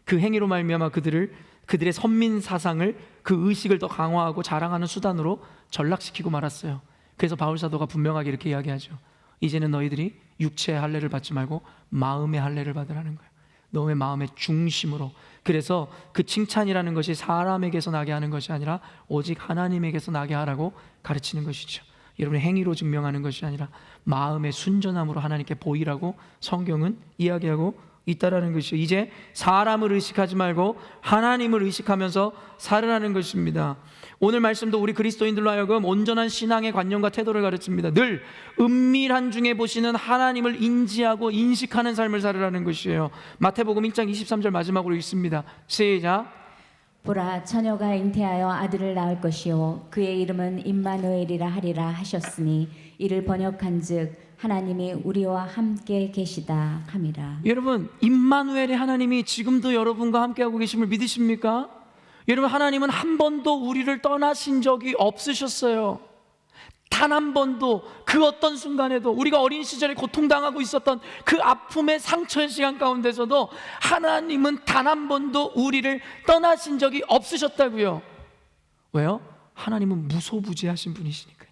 그 행위로 말미암아 그들의 선민 사상을, 그 의식을 더 강화하고 자랑하는 수단으로 전락시키고 말았어요. 그래서 바울 사도가 분명하게 이렇게 이야기하죠. 이제는 너희들이 육체의 할례를 받지 말고 마음의 할례를 받으라는 거예요. 너의 마음의 중심으로. 그래서 그 칭찬이라는 것이 사람에게서 나게 하는 것이 아니라 오직 하나님에게서 나게 하라고 가르치는 것이죠. 여러분의 행위로 증명하는 것이 아니라 마음의 순전함으로 하나님께 보이라고 성경은 이야기하고 있다라는 것이죠. 이제 사람을 의식하지 말고 하나님을 의식하면서 살으라는 것입니다. 오늘 말씀도 우리 그리스도인들로 하여금 온전한 신앙의 관념과 태도를 가르칩니다. 늘 은밀한 중에 보시는 하나님을 인지하고 인식하는 삶을 살으라는 것이에요. 마태복음 1장 23절 마지막으로 읽습니다. 시작. 보라, 처녀가 잉태하여 아들을 낳을 것이요 그의 이름은 임마누엘이라 하리라 하셨으니 이를 번역한즉 하나님이 우리와 함께 계시다 함이라. 여러분, 임마누엘의 하나님이 지금도 여러분과 함께하고 계심을 믿으십니까? 여러분, 하나님은 한 번도 우리를 떠나신 적이 없으셨어요. 단 한 번도. 그 어떤 순간에도 우리가 어린 시절에 고통당하고 있었던 그 아픔의 상처의 시간 가운데서도 하나님은 단 한 번도 우리를 떠나신 적이 없으셨다고요. 왜요? 하나님은 무소부지하신 분이시니까요.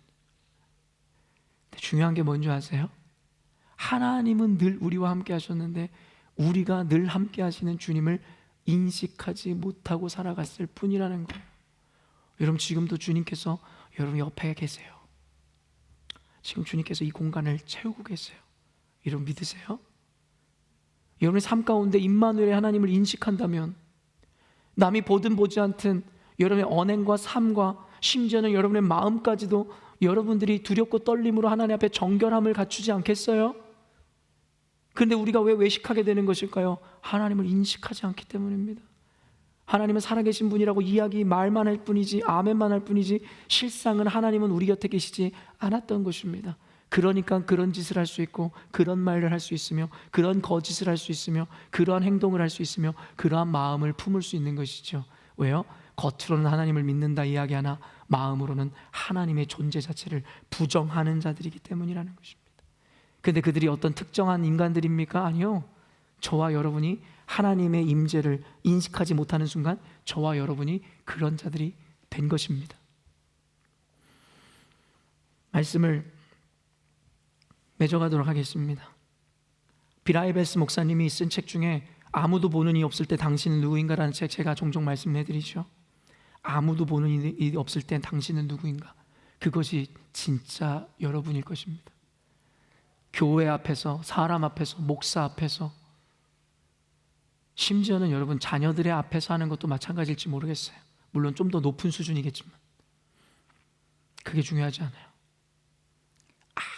근데 중요한 게 뭔지 아세요? 하나님은 늘 우리와 함께 하셨는데 우리가 늘 함께 하시는 주님을 인식하지 못하고 살아갔을 뿐이라는 거예요. 여러분, 지금도 주님께서 여러분 옆에 계세요. 지금 주님께서 이 공간을 채우고 계세요. 여러분 믿으세요? 여러분의 삶 가운데 임마누엘의 하나님을 인식한다면 남이 보든 보지 않든 여러분의 언행과 삶과 심지어는 여러분의 마음까지도 여러분들이 두렵고 떨림으로 하나님 앞에 정결함을 갖추지 않겠어요? 그런데 우리가 왜 외식하게 되는 것일까요? 하나님을 인식하지 않기 때문입니다. 하나님은 살아계신 분이라고 말만 할 뿐이지, 아멘만 할 뿐이지 실상은 하나님은 우리 곁에 계시지 않았던 것입니다. 그러니까 그런 짓을 할 수 있고 그런 말을 할 수 있으며 그런 거짓을 할 수 있으며 그러한 행동을 할 수 있으며 그러한 마음을 품을 수 있는 것이죠. 왜요? 겉으로는 하나님을 믿는다 이야기하나 마음으로는 하나님의 존재 자체를 부정하는 자들이기 때문이라는 것입니다. 그런데 그들이 어떤 특정한 인간들입니까? 아니요. 저와 여러분이 하나님의 임재를 인식하지 못하는 순간 저와 여러분이 그런 자들이 된 것입니다. 말씀을 맺어가도록 하겠습니다. 비라이베스 목사님이 쓴 책 중에 아무도 보는 이 없을 때 당신은 누구인가라는 책, 제가 종종 말씀해드리죠. 아무도 보는 이 없을 때 당신은 누구인가? 그것이 진짜 여러분일 것입니다. 교회 앞에서, 사람 앞에서, 목사 앞에서, 심지어는 여러분 자녀들의 앞에서 하는 것도 마찬가지일지 모르겠어요. 물론 좀 더 높은 수준이겠지만 그게 중요하지 않아요.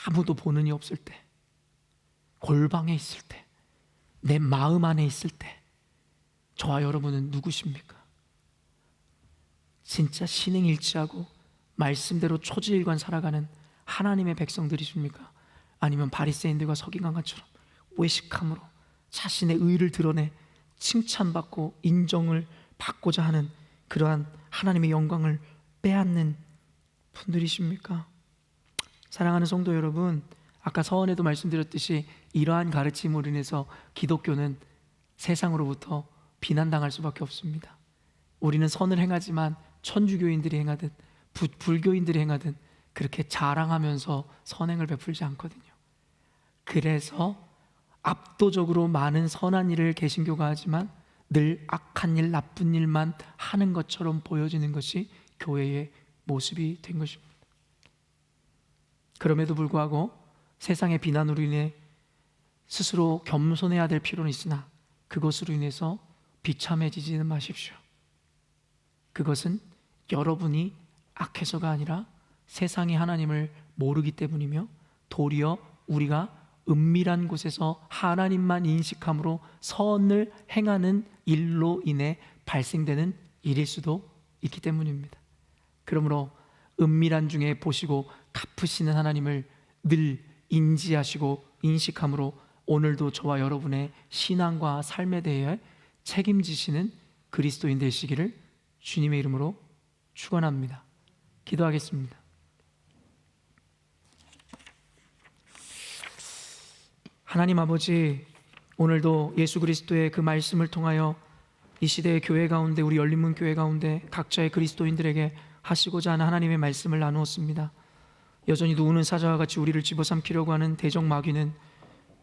아무도 보는 이 없을 때, 골방에 있을 때, 내 마음 안에 있을 때 저와 여러분은 누구십니까? 진짜 신행일치하고 말씀대로 초지일관 살아가는 하나님의 백성들이십니까? 아니면 바리새인들과 서기관처럼 외식함으로 자신의 의를 드러내 칭찬받고 인정을 받고자 하는 그러한 하나님의 영광을 빼앗는 분들이십니까? 사랑하는 성도 여러분, 아까 서원에도 말씀드렸듯이 이러한 가르침으로 인해서 기독교는 세상으로부터 비난당할 수밖에 없습니다. 우리는 선을 행하지만 천주교인들이 행하든 불교인들이 행하든 그렇게 자랑하면서 선행을 베풀지 않거든요. 그래서 압도적으로 많은 선한 일을 개신교가 하지만 늘 악한 일, 나쁜 일만 하는 것처럼 보여지는 것이 교회의 모습이 된 것입니다. 그럼에도 불구하고 세상의 비난으로 인해 스스로 겸손해야 될 필요는 있으나 그것으로 인해서 비참해지지는 마십시오. 그것은 여러분이 악해서가 아니라 세상이 하나님을 모르기 때문이며 도리어 우리가 은밀한 곳에서 하나님만 인식함으로 선을 행하는 일로 인해 발생되는 일일 수도 있기 때문입니다. 그러므로 은밀한 중에 보시고 갚으시는 하나님을 늘 인지하시고 인식함으로 오늘도 저와 여러분의 신앙과 삶에 대해 책임지시는 그리스도인 되시기를 주님의 이름으로 축원합니다. 기도하겠습니다. 하나님 아버지, 오늘도 예수 그리스도의 그 말씀을 통하여 이 시대의 교회 가운데, 우리 열린문 교회 가운데 각자의 그리스도인들에게 하시고자 하는 하나님의 말씀을 나누었습니다. 여전히 누우는 사자와 같이 우리를 집어삼키려고 하는 대적 마귀는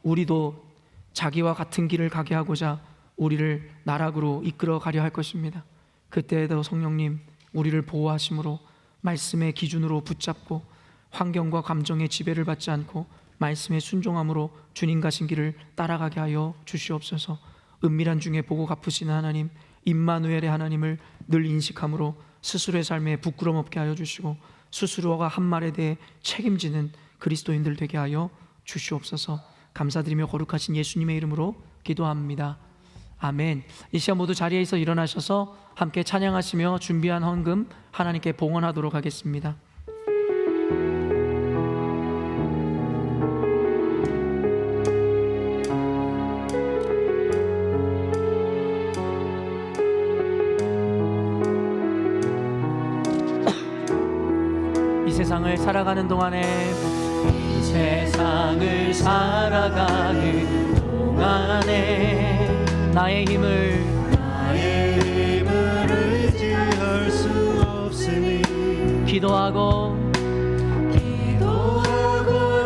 우리도 자기와 같은 길을 가게 하고자 우리를 나락으로 이끌어 가려 할 것입니다. 그때에도 성령님, 우리를 보호하심으로 말씀의 기준으로 붙잡고 환경과 감정의 지배를 받지 않고 말씀의 순종함으로 주님 가신 길을 따라가게 하여 주시옵소서. 은밀한 중에 보고 갚으시는 하나님, 임마누엘의 하나님을 늘 인식함으로 스스로의 삶에 부끄럼 없게 하여 주시고 스스로가 한 말에 대해 책임지는 그리스도인들 되게 하여 주시옵소서. 감사드리며 거룩하신 예수님의 이름으로 기도합니다. 아멘. 이 시간 모두 자리에서 일어나셔서 함께 찬양하시며 준비한 헌금 하나님께 봉헌하도록 하겠습니다. 이 세상을 살아가는 동안에 나의 힘을 의지할 수 없으니 기도하고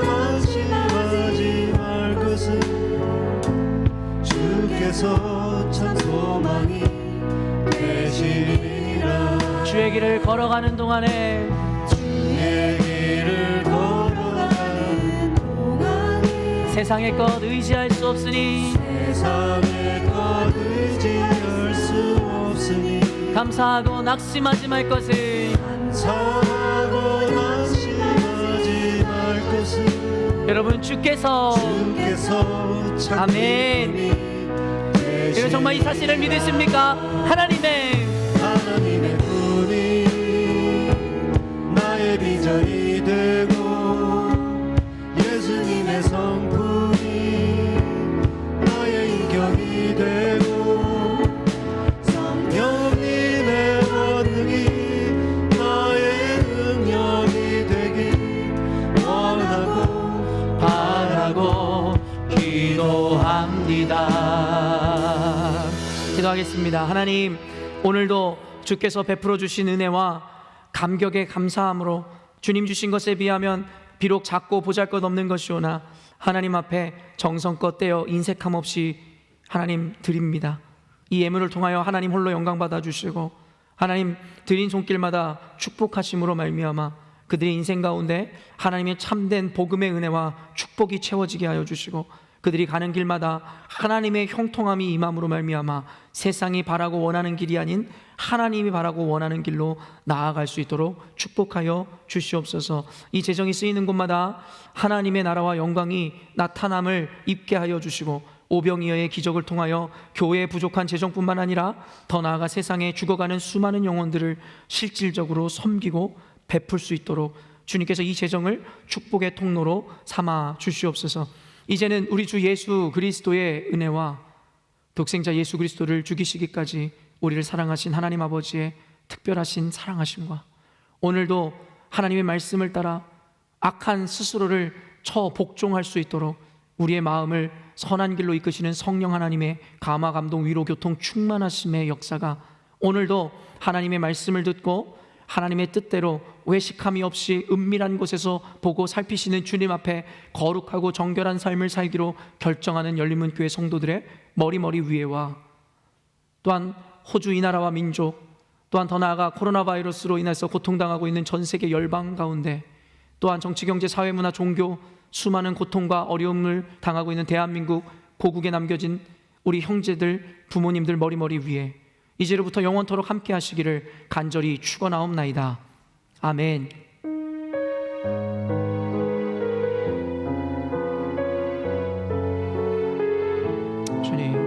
안심하지 말 것은 주께서 참 소망이 되시리라. 주의 길을 걸어가는 동안에 주의 길을 걸어가는 동안에 세상의 것 의지할 수 없으니 세상의 것 의지할 수 없으니 감사하고 낙심하지 말 것을 감사하고 낙심하지 말 것을 여러분 주께서 참 아멘. 여러분 정말 이 사실을 믿으십니까? 하나님의 분이 나의 비전이 되고 예수님의 성품이 나의 인격이 되고 성령님의 권능이 나의 능력이 되길 원하고 바라고 기도합니다. 기도하겠습니다. 하나님, 오늘도 주께서 베풀어 주신 은혜와 감격에 감사함으로 주님 주신 것에 비하면 비록 작고 보잘것없는 것이오나 하나님 앞에 정성껏 떼어 인색함 없이 하나님 드립니다. 이 예물을 통하여 하나님 홀로 영광 받아 주시고 하나님 드린 손길마다 축복하심으로 말미암아 그들의 인생 가운데 하나님의 참된 복음의 은혜와 축복이 채워지게 하여 주시고 그들이 가는 길마다 하나님의 형통함이 임함으로 말미암아 세상이 바라고 원하는 길이 아닌 하나님이 바라고 원하는 길로 나아갈 수 있도록 축복하여 주시옵소서. 이 재정이 쓰이는 곳마다 하나님의 나라와 영광이 나타남을 입게 하여 주시고 오병이어의 기적을 통하여 교회의 부족한 재정뿐만 아니라 더 나아가 세상에 죽어가는 수많은 영혼들을 실질적으로 섬기고 베풀 수 있도록 주님께서 이 재정을 축복의 통로로 삼아 주시옵소서. 이제는 우리 주 예수 그리스도의 은혜와 독생자 예수 그리스도를 죽이시기까지 우리를 사랑하신 하나님 아버지의 특별하신 사랑하심과 오늘도 하나님의 말씀을 따라 악한 스스로를 복종할 수 있도록 우리의 마음을 선한 길로 이끄시는 성령 하나님의 감화, 감동, 위로, 교통, 충만하심의 역사가 오늘도 하나님의 말씀을 듣고 하나님의 뜻대로 외식함이 없이 은밀한 곳에서 보고 살피시는 주님 앞에 거룩하고 정결한 삶을 살기로 결정하는 열린문교회 성도들의 머리 위에와 또한 호주 이 나라와 민족, 또한 더 나아가 코로나 바이러스로 인해서 고통당하고 있는 전 세계 열방 가운데, 또한 정치, 경제, 사회, 문화, 종교 수많은 고통과 어려움을 당하고 있는 대한민국 고국에 남겨진 우리 형제들, 부모님들 머리 위에 이제로부터 영원토록 함께 하시기를 간절히 축원하옵나이다. 아멘. 주님,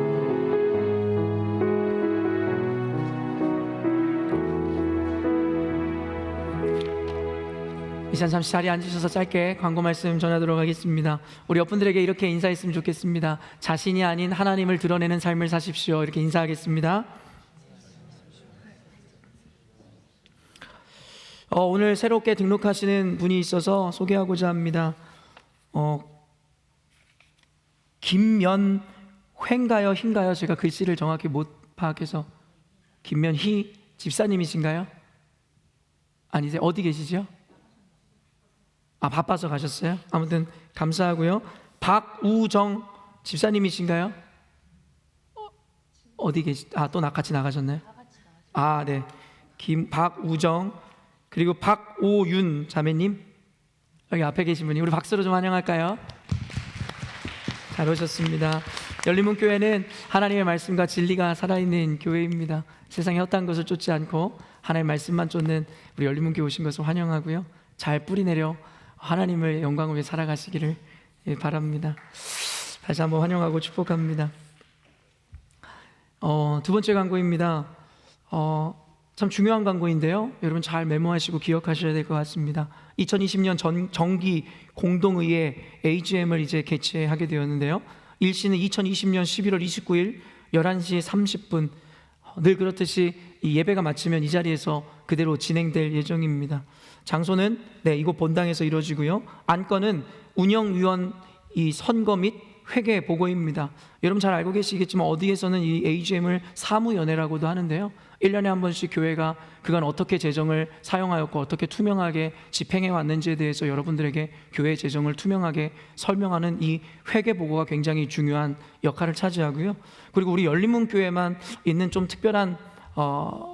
이 시간 잠시 자리에 앉으셔서 짧게 광고 말씀 전하도록 하겠습니다. 우리 옆분들에게 이렇게 인사했으면 좋겠습니다. 자신이 아닌 하나님을 드러내는 삶을 사십시오. 이렇게 인사하겠습니다. 오늘 새롭게 등록하시는 분이 있어서 소개하고자 합니다. 김면회인가요? 흰가요? 제가 글씨를 정확히 못 파악해서. 김면희 집사님이신가요? 아니세요? 어디 계시죠? 바빠서 가셨어요? 아무튼 감사하고요. 박우정 집사님이신가요? 어디 계시? 또 같이 나가셨나요? 네. 박우정, 그리고 박오윤 자매님, 여기 앞에 계신 분이, 우리 박수로 좀 환영할까요? 잘 오셨습니다. 열린문교회는 하나님의 말씀과 진리가 살아있는 교회입니다. 세상의 헛된 것을 쫓지 않고 하나님의 말씀만 쫓는 우리 열린문교회 오신 것을 환영하고요. 잘 뿌리내려 하나님의 영광을 위해 살아가시기를 바랍니다. 다시 한번 환영하고 축복합니다. 두 번째 광고입니다. 참 중요한 광고인데요, 여러분 잘 메모하시고 기억하셔야 될 것 같습니다. 2020년 정기 공동의회 AGM을 이제 개최하게 되었는데요, 일시는 2020년 11월 29일 11시 30분 늘 그렇듯이 이 예배가 마치면 이 자리에서 그대로 진행될 예정입니다. 장소는 이곳 본당에서 이루어지고요, 안건은 운영위원 이 선거 및 회계 보고입니다. 여러분 잘 알고 계시겠지만 어디에서는 이 AGM을 사무연회라고도 하는데요, 1년에 한 번씩 교회가 그간 어떻게 재정을 사용하였고 어떻게 투명하게 집행해 왔는지에 대해서 여러분들에게 교회 재정을 투명하게 설명하는 이 회계 보고가 굉장히 중요한 역할을 차지하고요, 그리고 우리 열린문교회만 있는 좀 특별한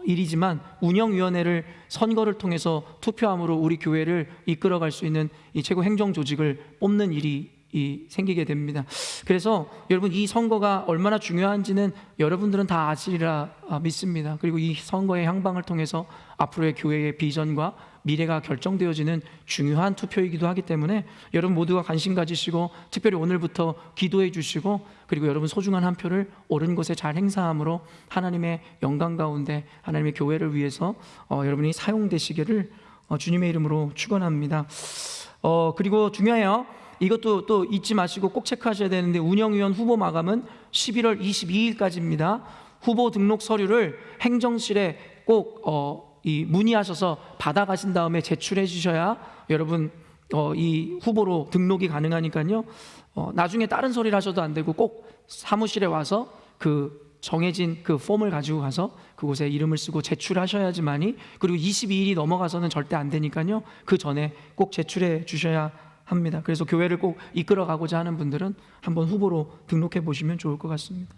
일이지만 운영위원회를 선거를 통해서 투표함으로 우리 교회를 이끌어갈 수 있는 이 최고 행정 조직을 뽑는 일이 생기게 됩니다. 그래서 여러분 이 선거가 얼마나 중요한지는 여러분들은 다 아시리라 믿습니다. 그리고 이 선거의 향방을 통해서 앞으로의 교회의 비전과 미래가 결정되어지는 중요한 투표이기도 하기 때문에 여러분 모두가 관심 가지시고 특별히 오늘부터 기도해 주시고, 그리고 여러분 소중한 한 표를 옳은 곳에 잘 행사함으로 하나님의 영광 가운데 하나님의 교회를 위해서 여러분이 사용되시기를 주님의 이름으로 축원합니다. 그리고 중요해요. 이것도 또 잊지 마시고 꼭 체크하셔야 되는데, 운영위원 후보 마감은 11월 22일까지입니다. 후보 등록 서류를 행정실에 꼭 문의하셔서 받아가신 다음에 제출해 주셔야 여러분 이 후보로 등록이 가능하니까요. 나중에 다른 소리를 하셔도 안 되고 꼭 사무실에 와서 그 정해진 그 폼을 가지고 가서 그곳에 이름을 쓰고 제출하셔야지만이, 그리고 22일이 넘어가서는 절대 안 되니까요. 그 전에 꼭 제출해 주셔야 합니다. 그래서 교회를 꼭 이끌어 가고자 하는 분들은 한번 후보로 등록해 보시면 좋을 것 같습니다.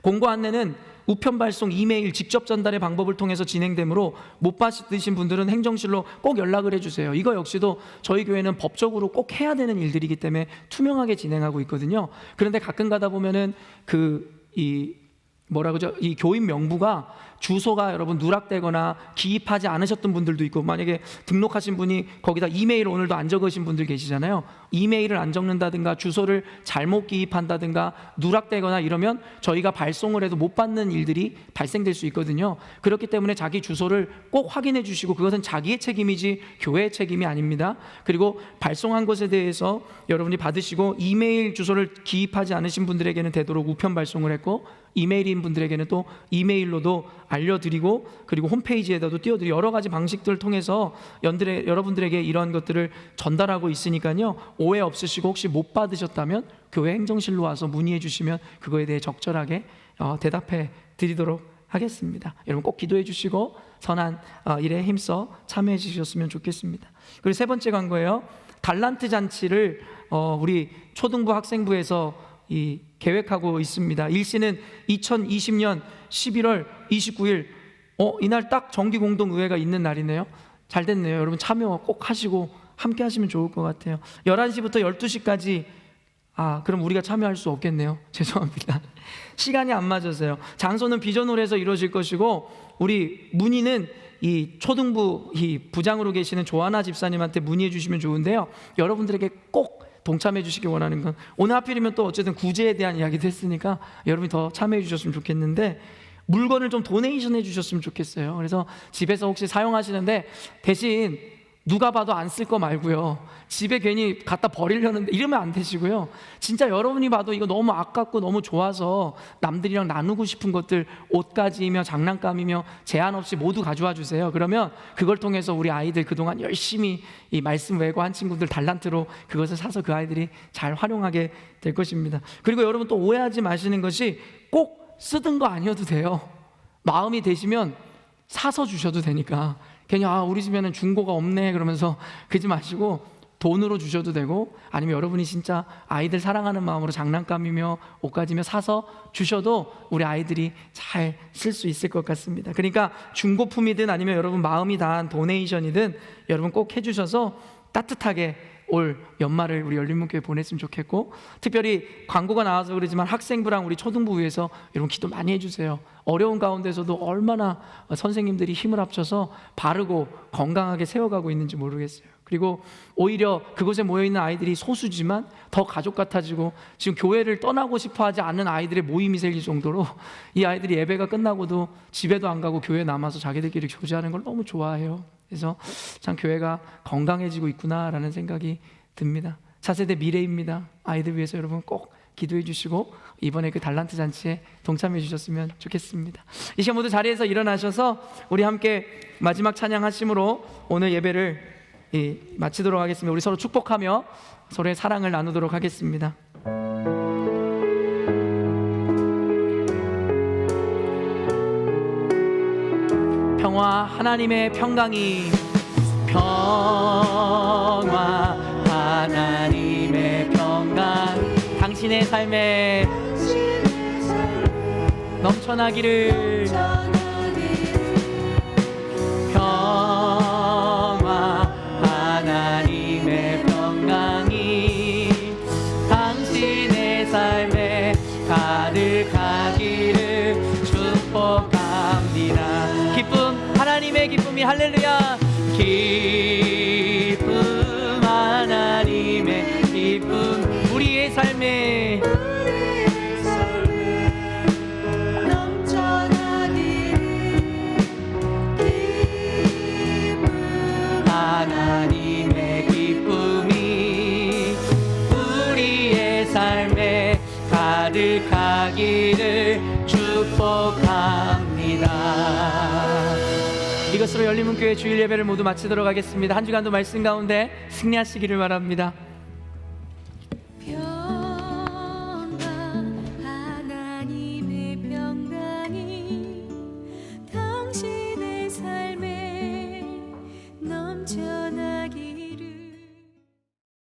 공고 안내는 우편 발송, 이메일 직접 전달의 방법을 통해서 진행되므로 못 받으신 분들은 행정실로 꼭 연락을 해주세요. 이거 역시도 저희 교회는 법적으로 꼭 해야 되는 일들이기 때문에 투명하게 진행하고 있거든요. 그런데 가끔 가다 보면은 이 교인 명부가 주소가 여러분 누락되거나 기입하지 않으셨던 분들도 있고, 만약에 등록하신 분이 거기다 이메일 오늘도 안 적으신 분들 계시잖아요. 이메일을 안 적는다든가 주소를 잘못 기입한다든가 누락되거나 이러면 저희가 발송을 해도 못 받는 일들이 발생될 수 있거든요. 그렇기 때문에 자기 주소를 꼭 확인해 주시고, 그것은 자기의 책임이지 교회의 책임이 아닙니다. 그리고 발송한 것에 대해서 여러분이 받으시고, 이메일 주소를 기입하지 않으신 분들에게는 되도록 우편 발송을 했고, 이메일인 분들에게는 또 이메일로도 알려드리고 그리고 홈페이지에다도 띄워드리고 여러 가지 방식들을 통해서 여러분들에게 이런 것들을 전달하고 있으니까요. 오해 없으시고 혹시 못 받으셨다면 교회 행정실로 와서 문의해 주시면 그거에 대해 적절하게 대답해 드리도록 하겠습니다. 여러분 꼭 기도해 주시고 선한 일에 힘써 참여해 주셨으면 좋겠습니다. 그리고 세 번째 광고예요. 달란트 잔치를 우리 초등부 학생부에서 계획하고 있습니다. 일시는 2020년 11월 29일 이날 딱 정기공동의회가 있는 날이네요. 잘 됐네요. 여러분 참여 꼭 하시고 함께 하시면 좋을 것 같아요. 11시부터 12시까지 그럼 우리가 참여할 수 없겠네요. 죄송합니다. 시간이 안 맞아서요. 장소는 비전홀에서 이루어질 것이고 우리 문의는 이 초등부 부장으로 계시는 조하나 집사님한테 문의해 주시면 좋은데요. 여러분들에게 꼭 동참해 주시기 원하는 건 오늘 하필이면 또 어쨌든 구제에 대한 이야기도 했으니까 여러분이 더 참여해 주셨으면 좋겠는데 물건을 좀 도네이션 해 주셨으면 좋겠어요. 그래서 집에서 혹시 사용하시는데 대신 누가 봐도 안 쓸 거 말고요. 집에 괜히 갖다 버리려는데 이러면 안 되시고요. 진짜 여러분이 봐도 이거 너무 아깝고 너무 좋아서 남들이랑 나누고 싶은 것들 옷가지이며 장난감이며 제한 없이 모두 가져와 주세요. 그러면 그걸 통해서 우리 아이들 그동안 열심히 이 말씀 외고 한 친구들 달란트로 그것을 사서 그 아이들이 잘 활용하게 될 것입니다. 그리고 여러분 또 오해하지 마시는 것이 꼭 쓰던 거 아니어도 돼요. 마음이 되시면 사서 주셔도 되니까 괜히 우리 집에는 중고가 없네 그러면서 그러지 마시고 돈으로 주셔도 되고 아니면 여러분이 진짜 아이들 사랑하는 마음으로 장난감이며 옷가지며 사서 주셔도 우리 아이들이 잘 쓸 수 있을 것 같습니다. 그러니까 중고품이든 아니면 여러분 마음이 다한 도네이션이든 여러분 꼭 해주셔서 따뜻하게 올 연말을 우리 열린문교회 보냈으면 좋겠고 특별히 광고가 나와서 그러지만 학생부랑 우리 초등부 위해서 여러분 기도 많이 해주세요. 어려운 가운데서도 얼마나 선생님들이 힘을 합쳐서 바르고 건강하게 세워가고 있는지 모르겠어요. 그리고 오히려 그곳에 모여있는 아이들이 소수지만 더 가족 같아지고 지금 교회를 떠나고 싶어하지 않는 아이들의 모임이 생길 정도로 이 아이들이 예배가 끝나고도 집에도 안 가고 교회에 남아서 자기들끼리 교제하는 걸 너무 좋아해요. 그래서 참 교회가 건강해지고 있구나라는 생각이 듭니다. 차세대 미래입니다. 아이들 위해서 여러분 꼭 기도해 주시고 이번에 그 달란트 잔치에 동참해 주셨으면 좋겠습니다. 이 시간 모두 자리에서 일어나셔서 우리 함께 마지막 찬양하심으로 오늘 예배를 마치도록 하겠습니다. 우리 서로 축복하며 서로의 사랑을 나누도록 하겠습니다. 평화 하나님의 평강이 평화 하나님의 평강 당신의 삶에 넘쳐나기를 평화 하나님의 평강이 당신의 삶에 가득하기를 축복합니다. 기쁨 하나님의 기쁨이 할렐루야 기쁨 하나님의 기쁨 우리의 삶에 넘쳐나기를 기쁨 하나님의 기쁨이 우리의 삶에 가득하기를 축복합니다. 이것으로 열린문교회 주일 예배를 모두 마치도록 하겠습니다. 한 주간도 말씀 가운데 승리하시기를 바랍니다.